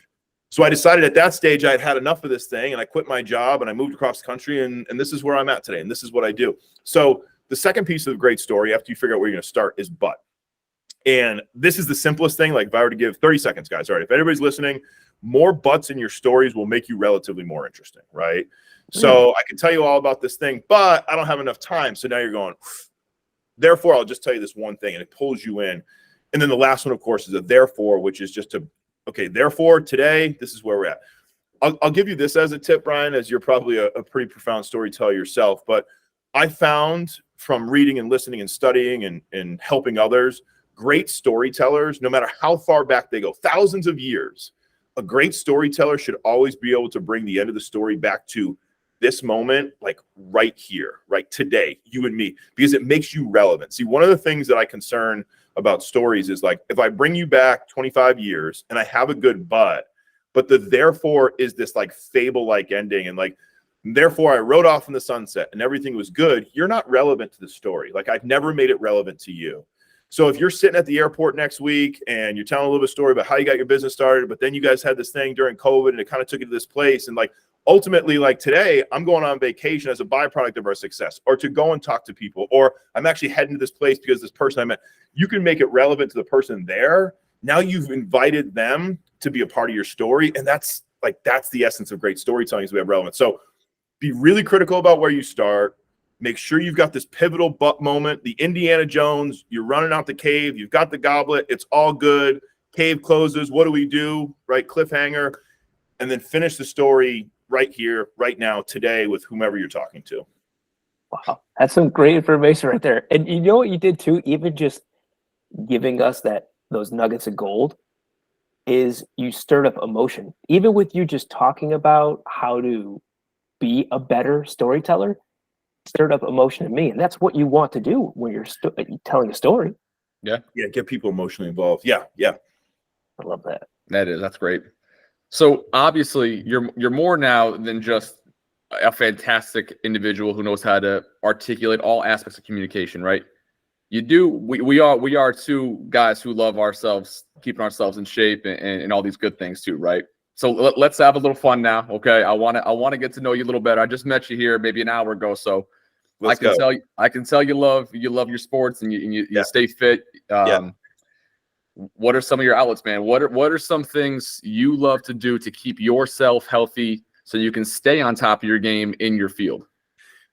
So I decided at that stage I had had enough of this thing, and I quit my job and I moved across the country, and this is where I'm at today, and this is what I do. So the second piece of the great story, after you figure out where you're going to start, is but. And this is the simplest thing. Like, if I were to give 30 seconds, guys, all right, if anybody's listening, more buts in your stories will make you relatively more interesting, right? So I can tell you all about this thing, but I don't have enough time. So now you're going, therefore, I'll just tell you this one thing, and it pulls you in. And then the last one, of course, is a therefore, which is just to, okay, therefore, today, this is where we're at. I'll give you this as a tip, Brian, as you're probably a pretty profound storyteller yourself. But I found from reading and listening and studying and helping others, great storytellers, no matter how far back they go, thousands of years, a great storyteller should always be able to bring the end of the story back to this moment, like right here, right today, you and me, because it makes you relevant. See, one of the things that I concern about stories is like, if I bring you back 25 years and I have a good but the therefore is this like fable-like ending, and like, therefore I rode off in the sunset and everything was good, you're not relevant to the story. Like, I've never made it relevant to you. So if you're sitting at the airport next week and you're telling a little bit of story about how you got your business started, but then you guys had this thing during COVID and it kind of took you to this place, and like, ultimately, like today, I'm going on vacation as a byproduct of our success, or to go and talk to people, or I'm actually heading to this place because this person I met. You can make it relevant to the person there. Now you've invited them to be a part of your story. And that's the essence of great storytelling, is we have relevance. So be really critical about where you start. Make sure you've got this pivotal but moment, the Indiana Jones, you're running out the cave, you've got the goblet, it's all good. Cave closes. What do we do? Right? Cliffhanger. And then finish the story right here, right now, today, with whomever you're talking to. Wow, that's some great information right there. And you know what you did too, even just giving us those nuggets of gold, is you stirred up emotion. Even with you just talking about how to be a better storyteller, stirred up emotion in me. And that's what you want to do when you're telling a story. Yeah. Get people emotionally involved. Yeah. I love that. That's great. So obviously you're more now than just a fantastic individual who knows how to articulate all aspects of communication, right? We are two guys who love ourselves, keeping ourselves in shape and all these good things too, right? So let's have a little fun now, okay? I want to get to know you a little better. I just met you here maybe an hour ago, so I can tell you love your sports and you stay fit. What are some of your outlets, man? What are some things you love to do to keep yourself healthy so you can stay on top of your game in your field?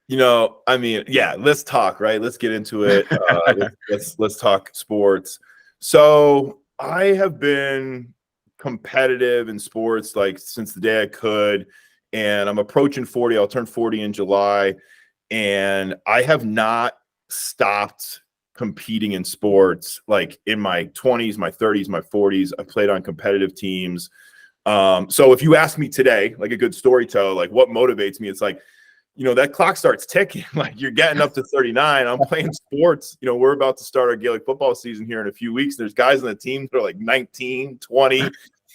Let's talk, right? Let's get into it. Let's talk sports. So I have been competitive in sports like since the day I could, and I'm approaching 40. I'll turn 40 in July, and I have not stopped competing in sports. Like in my 20s, my 30s, my 40s, I played on competitive teams. So if you ask me today, like a good storyteller, like what motivates me, it's like, that clock starts ticking. Like you're getting up to 39. I'm playing sports. We're about to start our Gaelic football season here in a few weeks. There's guys on the team that are like 19, 20.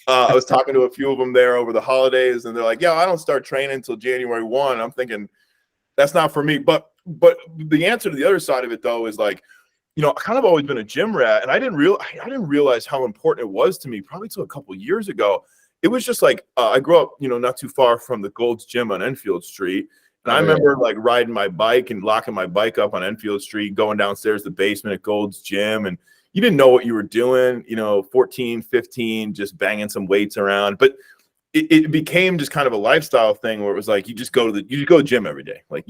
I was talking to a few of them there over the holidays, and they're like, I don't start training until January 1. I'm thinking that's not for me. But the answer to the other side of it, though, is like, I've kind of always been a gym rat, and I didn't realize how important it was to me probably till a couple of years ago. It was just like I grew up, not too far from the Gold's Gym on Enfield Street. And I remember like riding my bike and locking my bike up on Enfield Street, going downstairs to the basement at Gold's Gym. And you didn't know what you were doing, 14, 15, just banging some weights around. But it became just kind of a lifestyle thing where it was like, you just go to the gym every day. Like,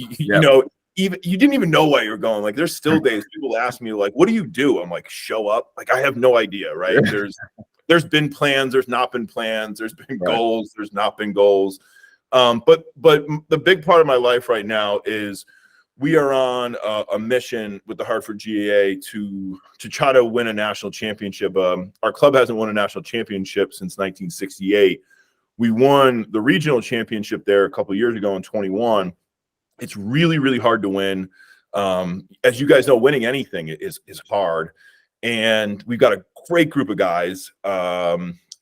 even you didn't even know why you were going. Like there's still days people ask me like, what do you do? I'm like, show up. Like I have no idea. Right. There's been plans. There's not been plans. There's been goals. There's not been goals. But the big part of my life right now is we are on a mission with the Hartford GAA to try to win a national championship. Our club hasn't won a national championship since 1968. We won the regional championship there a couple of years ago in 21. It's really, really hard to win. As you guys know, winning anything is hard. And we've got a great group of guys.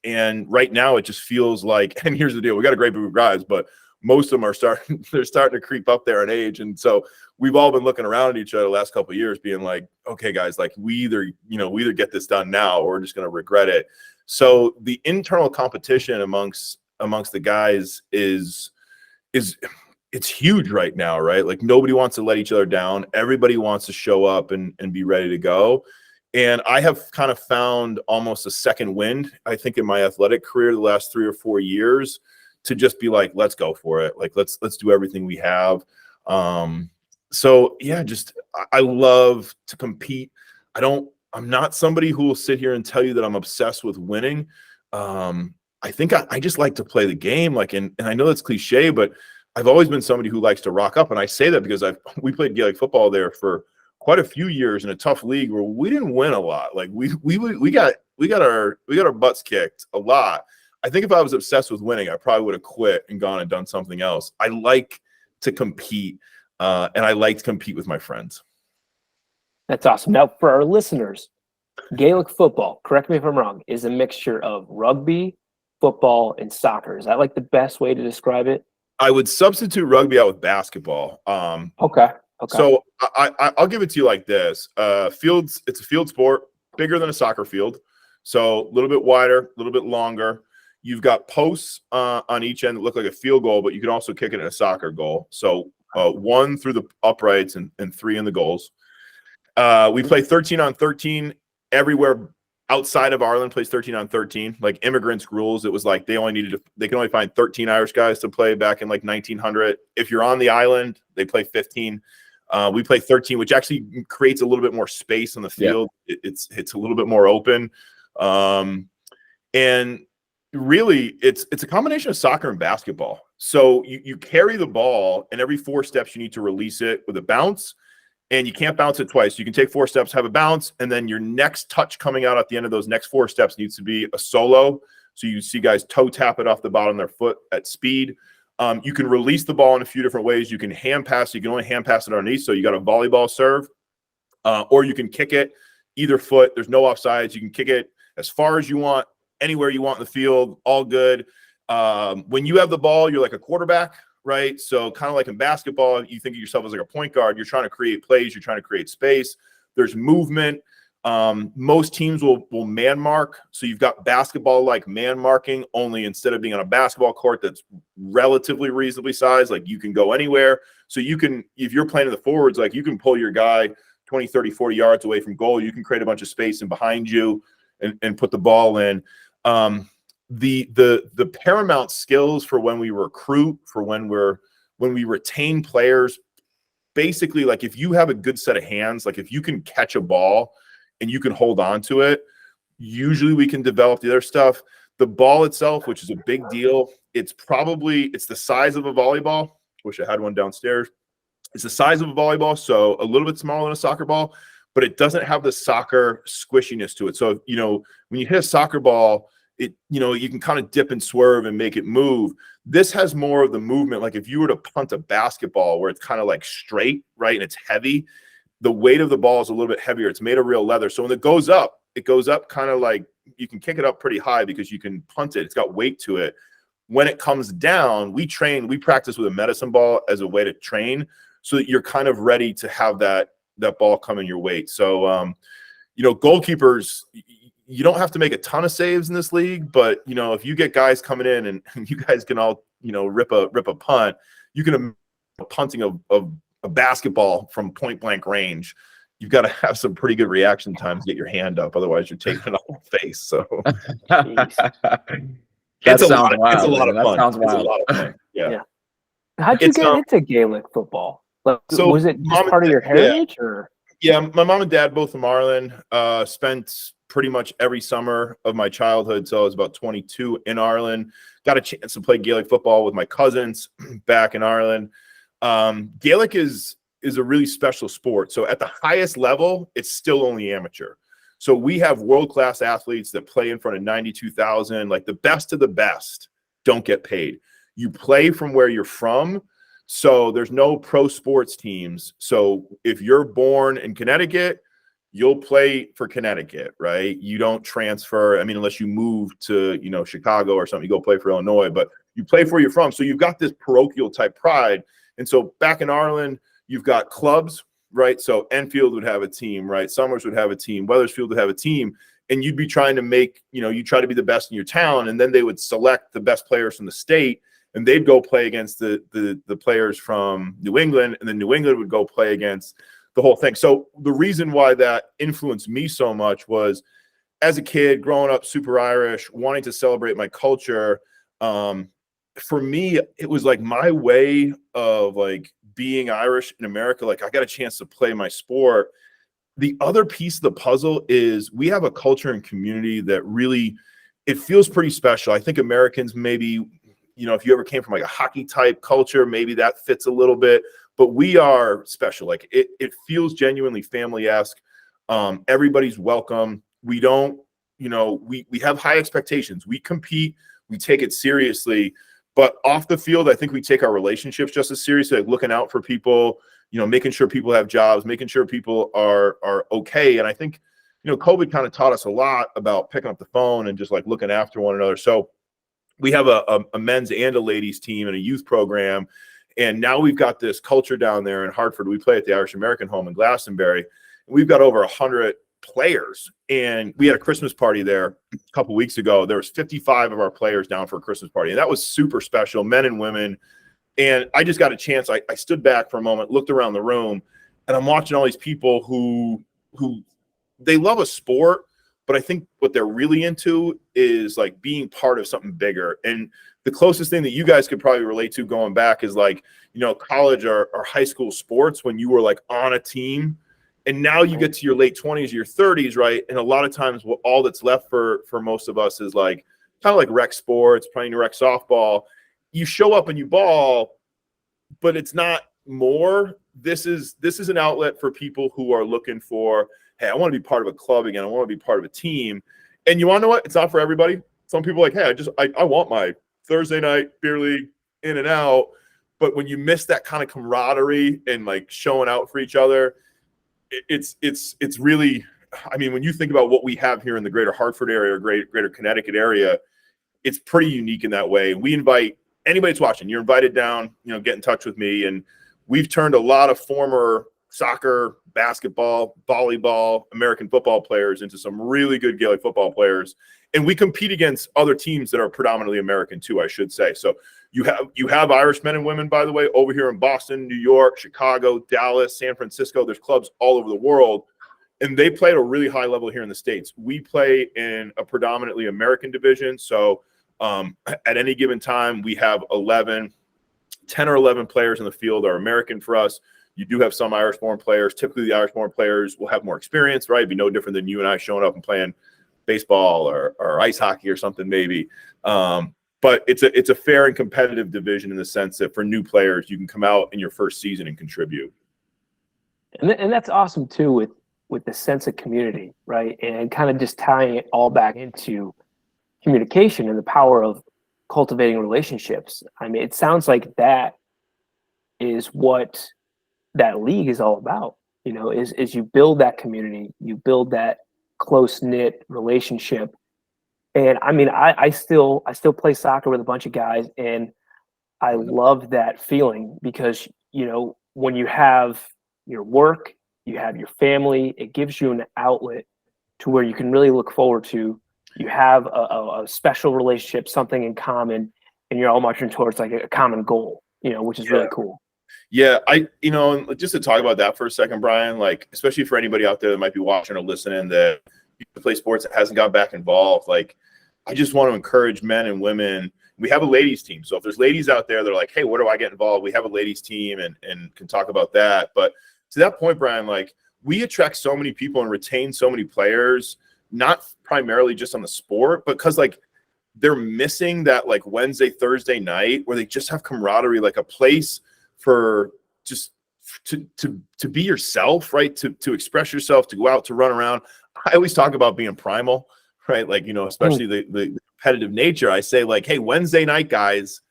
And right now it just feels like, and here's the deal, we got a great group of guys, but most of them are starting to creep up there in age. And so we've all been looking around at each other the last couple of years being like, okay, guys, like we either get this done now or we're just going to regret it. So the internal competition amongst the guys is it's huge right now, right? Like nobody wants to let each other down. Everybody wants to show up and be ready to go. And I have kind of found almost a second wind, I think, in my athletic career the last 3 or 4 years to just be like, let's go for it. Like, let's do everything we have. So yeah, I love to compete. I'm not somebody who will sit here and tell you that I'm obsessed with winning. I think I just like to play the game. Like, and I know that's cliche, but I've always been somebody who likes to rock up. And I say that because we played Gaelic football there for quite a few years in a tough league where we didn't win a lot. Like we got our butts kicked a lot. I think if I was obsessed with winning, I probably would have quit and gone and done something else. I like to compete, and I like to compete with my friends. That's awesome. Now, for our listeners, Gaelic football, correct me if I'm wrong, is a mixture of rugby, football, and soccer. Is that like the best way to describe it? I would substitute rugby out with basketball. Okay. So I'll give it to you like this. It's a field sport, bigger than a soccer field. So a little bit wider, a little bit longer. You've got posts on each end that look like a field goal, but you can also kick it in a soccer goal. So 1 through the uprights and 3 in the goals. We play 13 on 13 everywhere outside of Ireland plays 13 on 13. Like immigrants rules, it was like they can only find 13 Irish guys to play back in like 1900. If you're on the island, they play 15. We play 13, which actually creates a little bit more space on the field. Yeah. It's a little bit more open. And really it's a combination of soccer and basketball. So you carry the ball, and every 4 steps you need to release it with a bounce, and you can't bounce it twice. You can take 4 steps, have a bounce, and then your next touch coming out at the end of those next 4 steps needs to be a solo. So you see guys toe tap it off the bottom of their foot at speed. You can release the ball in a few different ways. You can hand pass. You can only hand pass it underneath. So you got a volleyball serve, or you can kick it either foot. There's no offsides. You can kick it as far as you want, anywhere you want in the field, all good. When you have the ball, you're like a quarterback, right? So kind of like in basketball, you think of yourself as like a point guard. You're trying to create plays. You're trying to create space. There's movement. Most teams will man mark. So you've got basketball like man marking, only instead of being on a basketball court that's relatively reasonably sized, like you can go anywhere. So you can, if you're playing in the forwards, like you can pull your guy 20, 30, 40 yards away from goal. You can create a bunch of space in behind you and put the ball in. The paramount skills for when we recruit, for when we retain players, basically, like if you have a good set of hands, like if you can catch a ball and you can hold on to it, usually we can develop the other stuff. The ball itself, which is a big deal, it's the size of a volleyball. Wish I had one downstairs. It's the size of a volleyball, so a little bit smaller than a soccer ball, but it doesn't have the soccer squishiness to it. So, when you hit a soccer ball, you can kind of dip and swerve and make it move. This has more of the movement. Like if you were to punt a basketball where it's kind of like straight, right, and it's heavy, the weight of the ball is a little bit heavier. It's made of real leather. So when it goes up kind of like you can kick it up pretty high because you can punt it. It's got weight to it. When it comes down, we practice with a medicine ball as a way to train so that you're kind of ready to have that ball come in your weight. So, goalkeepers, you don't have to make a ton of saves in this league, but if you get guys coming in and you guys can all, rip a punt, you can punting a basketball from point blank range. You've got to have some pretty good reaction times to get your hand up. Otherwise you're taking it off the face. So it's a lot of fun. It's a lot of fun. Yeah. How'd you get into Gaelic football? Was it just part of your heritage or? Yeah. My mom and dad, both from Ireland, spent pretty much every summer of my childhood. So I was about 22 in Ireland, got a chance to play Gaelic football with my cousins back in Ireland. Gaelic is a really special sport. So at the highest level, it's still only amateur. So we have world-class athletes that play in front of 92,000, like the best of the best don't get paid. You play from where you're from. So there's no pro sports teams. So if you're born in Connecticut, you'll play for Connecticut, right? You don't transfer. I mean, unless you move to, Chicago or something, you go play for Illinois, but you play for where you're from. So you've got this parochial type pride. And so back in Ireland, you've got clubs, right? So Enfield would have a team, right? Somers would have a team. Wethersfield would have a team. And you'd be trying to make, you try to be the best in your town. And then they would select the best players from the state, and they'd go play against the players from New England. And then New England would go play against the whole thing. So the reason why that influenced me so much was as a kid growing up super Irish, wanting to celebrate my culture. For me, it was like my way of like being Irish in America. Like I got a chance to play my sport. The other piece of the puzzle is we have a culture and community that really it feels pretty special. I think Americans maybe, if you ever came from like a hockey type culture, maybe that fits a little bit, but we are special. Like it feels genuinely family-esque. Everybody's welcome. We don't, we have high expectations. We compete, we take it seriously, but off the field, I think we take our relationships just as seriously, like looking out for people, making sure people have jobs, making sure people are okay. And I think, COVID kind of taught us a lot about picking up the phone and just like looking after one another. So we have a men's and a ladies team and a youth program. And now we've got this culture down there in Hartford. We play at the Irish American home in Glastonbury. We've got over 100 players. And we had a Christmas party there a couple weeks ago. There was 55 of our players down for a Christmas party. And that was super special, men and women. And I just got a chance. I stood back for a moment, looked around the room, and I'm watching all these people who they love a sport, but I think what they're really into is like being part of something bigger. And the closest thing that you guys could probably relate to going back is like, college or high school sports when you were like on a team. And now you get to your late 20s, your 30s, right? And a lot of times all that's left for most of us is like kind of like rec sports, playing rec softball. You show up and you ball, but it's not more. This is an outlet for people who are looking for, hey, I want to be part of a club again. I want to be part of a team. And you want to know what? It's not for everybody. Some people are like, hey, I want my Thursday night beer league in and out. But when you miss that kind of camaraderie and like showing out for each other, it's really, I mean, when you think about what we have here in the greater Hartford area or greater Connecticut area, it's pretty unique in that way. We invite anybody that's watching, you're invited down, get in touch with me. And we've turned a lot of former soccer, basketball, volleyball, American football players into some really good Gaelic football players. And we compete against other teams that are predominantly American too, I should say. So you have Irish men and women, by the way, over here in Boston, New York, Chicago, Dallas, San Francisco. There's clubs all over the world, and they play at a really high level here in the States. We play in a predominantly American division. So at any given time, we have 10 or 11 players in the field are American for us. You do have some Irish-born players. Typically, the Irish-born players will have more experience, right? It'd be no different than you and I showing up and playing baseball or ice hockey or something maybe. But it's a fair and competitive division in the sense that for new players, you can come out in your first season and contribute. And that's awesome too with the sense of community, right? And kind of just tying it all back into communication and the power of cultivating relationships. I mean, it sounds like that is what that league is all about, is you build that community, you build that close-knit relationship. And I mean, I still play soccer with a bunch of guys, and I love that feeling because, when you have your work, you have your family, it gives you an outlet to where you can really look forward to. You have a special relationship, something in common, and you're all marching towards like a common goal, which is really cool. Yeah, just to talk about that for a second, Brian, like, especially for anybody out there that might be watching or listening that play sports that hasn't got back involved, like, I just want to encourage men and women. We have a ladies team. So if there's ladies out there that are like, hey, where do I get involved? We have a ladies team and can talk about that. But to that point, Brian, like, we attract so many people and retain so many players, not primarily just on the sport, but because like they're missing that like Wednesday, Thursday night where they just have camaraderie, like a place for just to be yourself, right? To express yourself, to go out, to run around. I always talk about being primal, right? Like, especially the competitive nature. I say like, hey, Wednesday night, guys,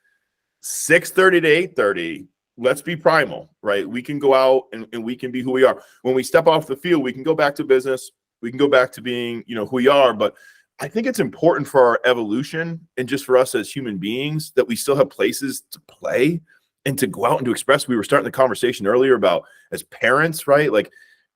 6:30 to 8:30, let's be primal, right? We can go out and we can be who we are. When we step off the field, we can go back to business. We can go back to being, who we are. But I think it's important for our evolution and just for us as human beings that we still have places to play and to go out and to express. We were starting the conversation earlier about as parents, right? Like,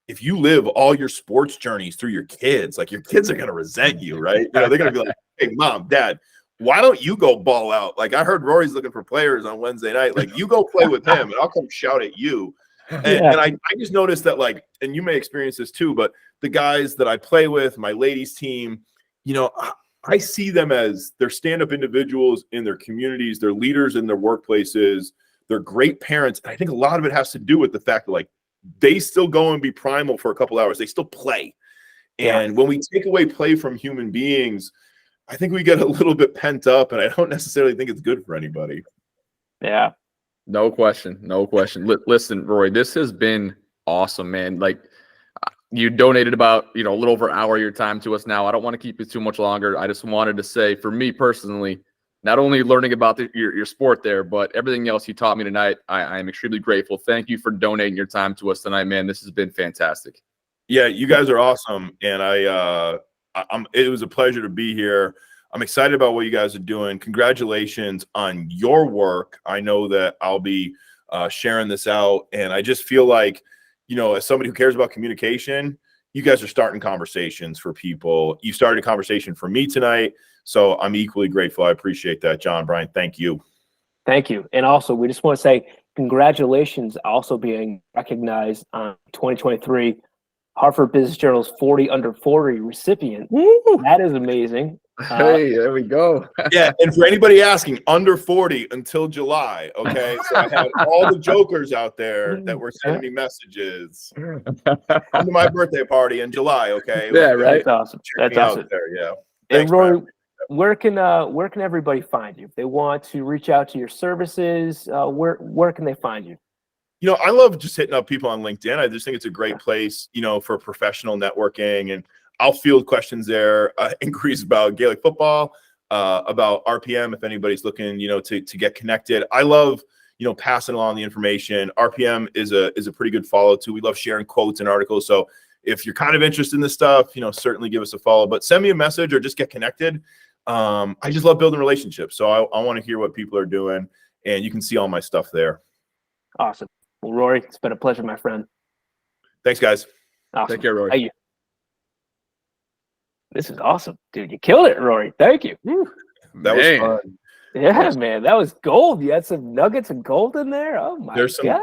if you live all your sports journeys through your kids, like your kids are going to resent you, right? They're going to be like, hey, mom, dad, why don't you go ball out? Like, I heard Rory's looking for players on Wednesday night. Like, you go play with him and I'll come shout at you. And I just noticed that, like, and you may experience this too, but the guys that I play with, my ladies team, I see them as they're stand-up individuals in their communities, they're leaders in their workplaces, they're great parents. And I think a lot of it has to do with the fact that, like, they still go and be primal for a couple hours. They still play. And when we take away play from human beings, I think we get a little bit pent up, and I don't necessarily think it's good for anybody. Yeah. No question. No question. Listen, Rory, this has been awesome, man. Like, you donated about, a little over an hour of your time to us now. I don't want to keep it too much longer. I just wanted to say, for me personally, not only learning about your sport there, but everything else you taught me tonight, I am extremely grateful. Thank you for donating your time to us tonight, man. This has been fantastic. Yeah, you guys are awesome, and it was a pleasure to be here. I'm excited about what you guys are doing. Congratulations on your work. I know that I'll be sharing this out, and I just feel like, as somebody who cares about communication, you guys are starting conversations for people. You started a conversation for me tonight, so I'm equally grateful. I appreciate that, John, Brian. Thank you. Thank you. And also, we just want to say congratulations also being recognized on 2023 Hartford Business Journals 40 under 40 recipient. Woo! That is amazing. Hey, there we go. Yeah, and for anybody asking, under 40 until July, okay? So I had all the jokers out there that were sending me messages. Come to my birthday party in July, okay? Yeah, right. That's awesome. That's awesome. There, yeah. Thanks, and Rory, where can everybody find you? If they want to reach out to your services, where can they find you? I love just hitting up people on LinkedIn. I just think it's a great place, for professional networking, and I'll field questions there, inquiries about Gaelic football, about RPM, if anybody's looking, to get connected. I love, passing along the information. RPM is a pretty good follow too. We love sharing quotes and articles. So if you're kind of interested in this stuff, certainly give us a follow, but send me a message or just get connected. I just love building relationships. So I want to hear what people are doing, and you can see all my stuff there. Awesome. Well, Rory, it's been a pleasure, my friend. Thanks, guys. Awesome. Take care, Rory. Thank you. This is awesome, dude. You killed it, Rory. Thank you. That was fun. Yeah, man. That was gold. You had some nuggets of gold in there. Oh, my God.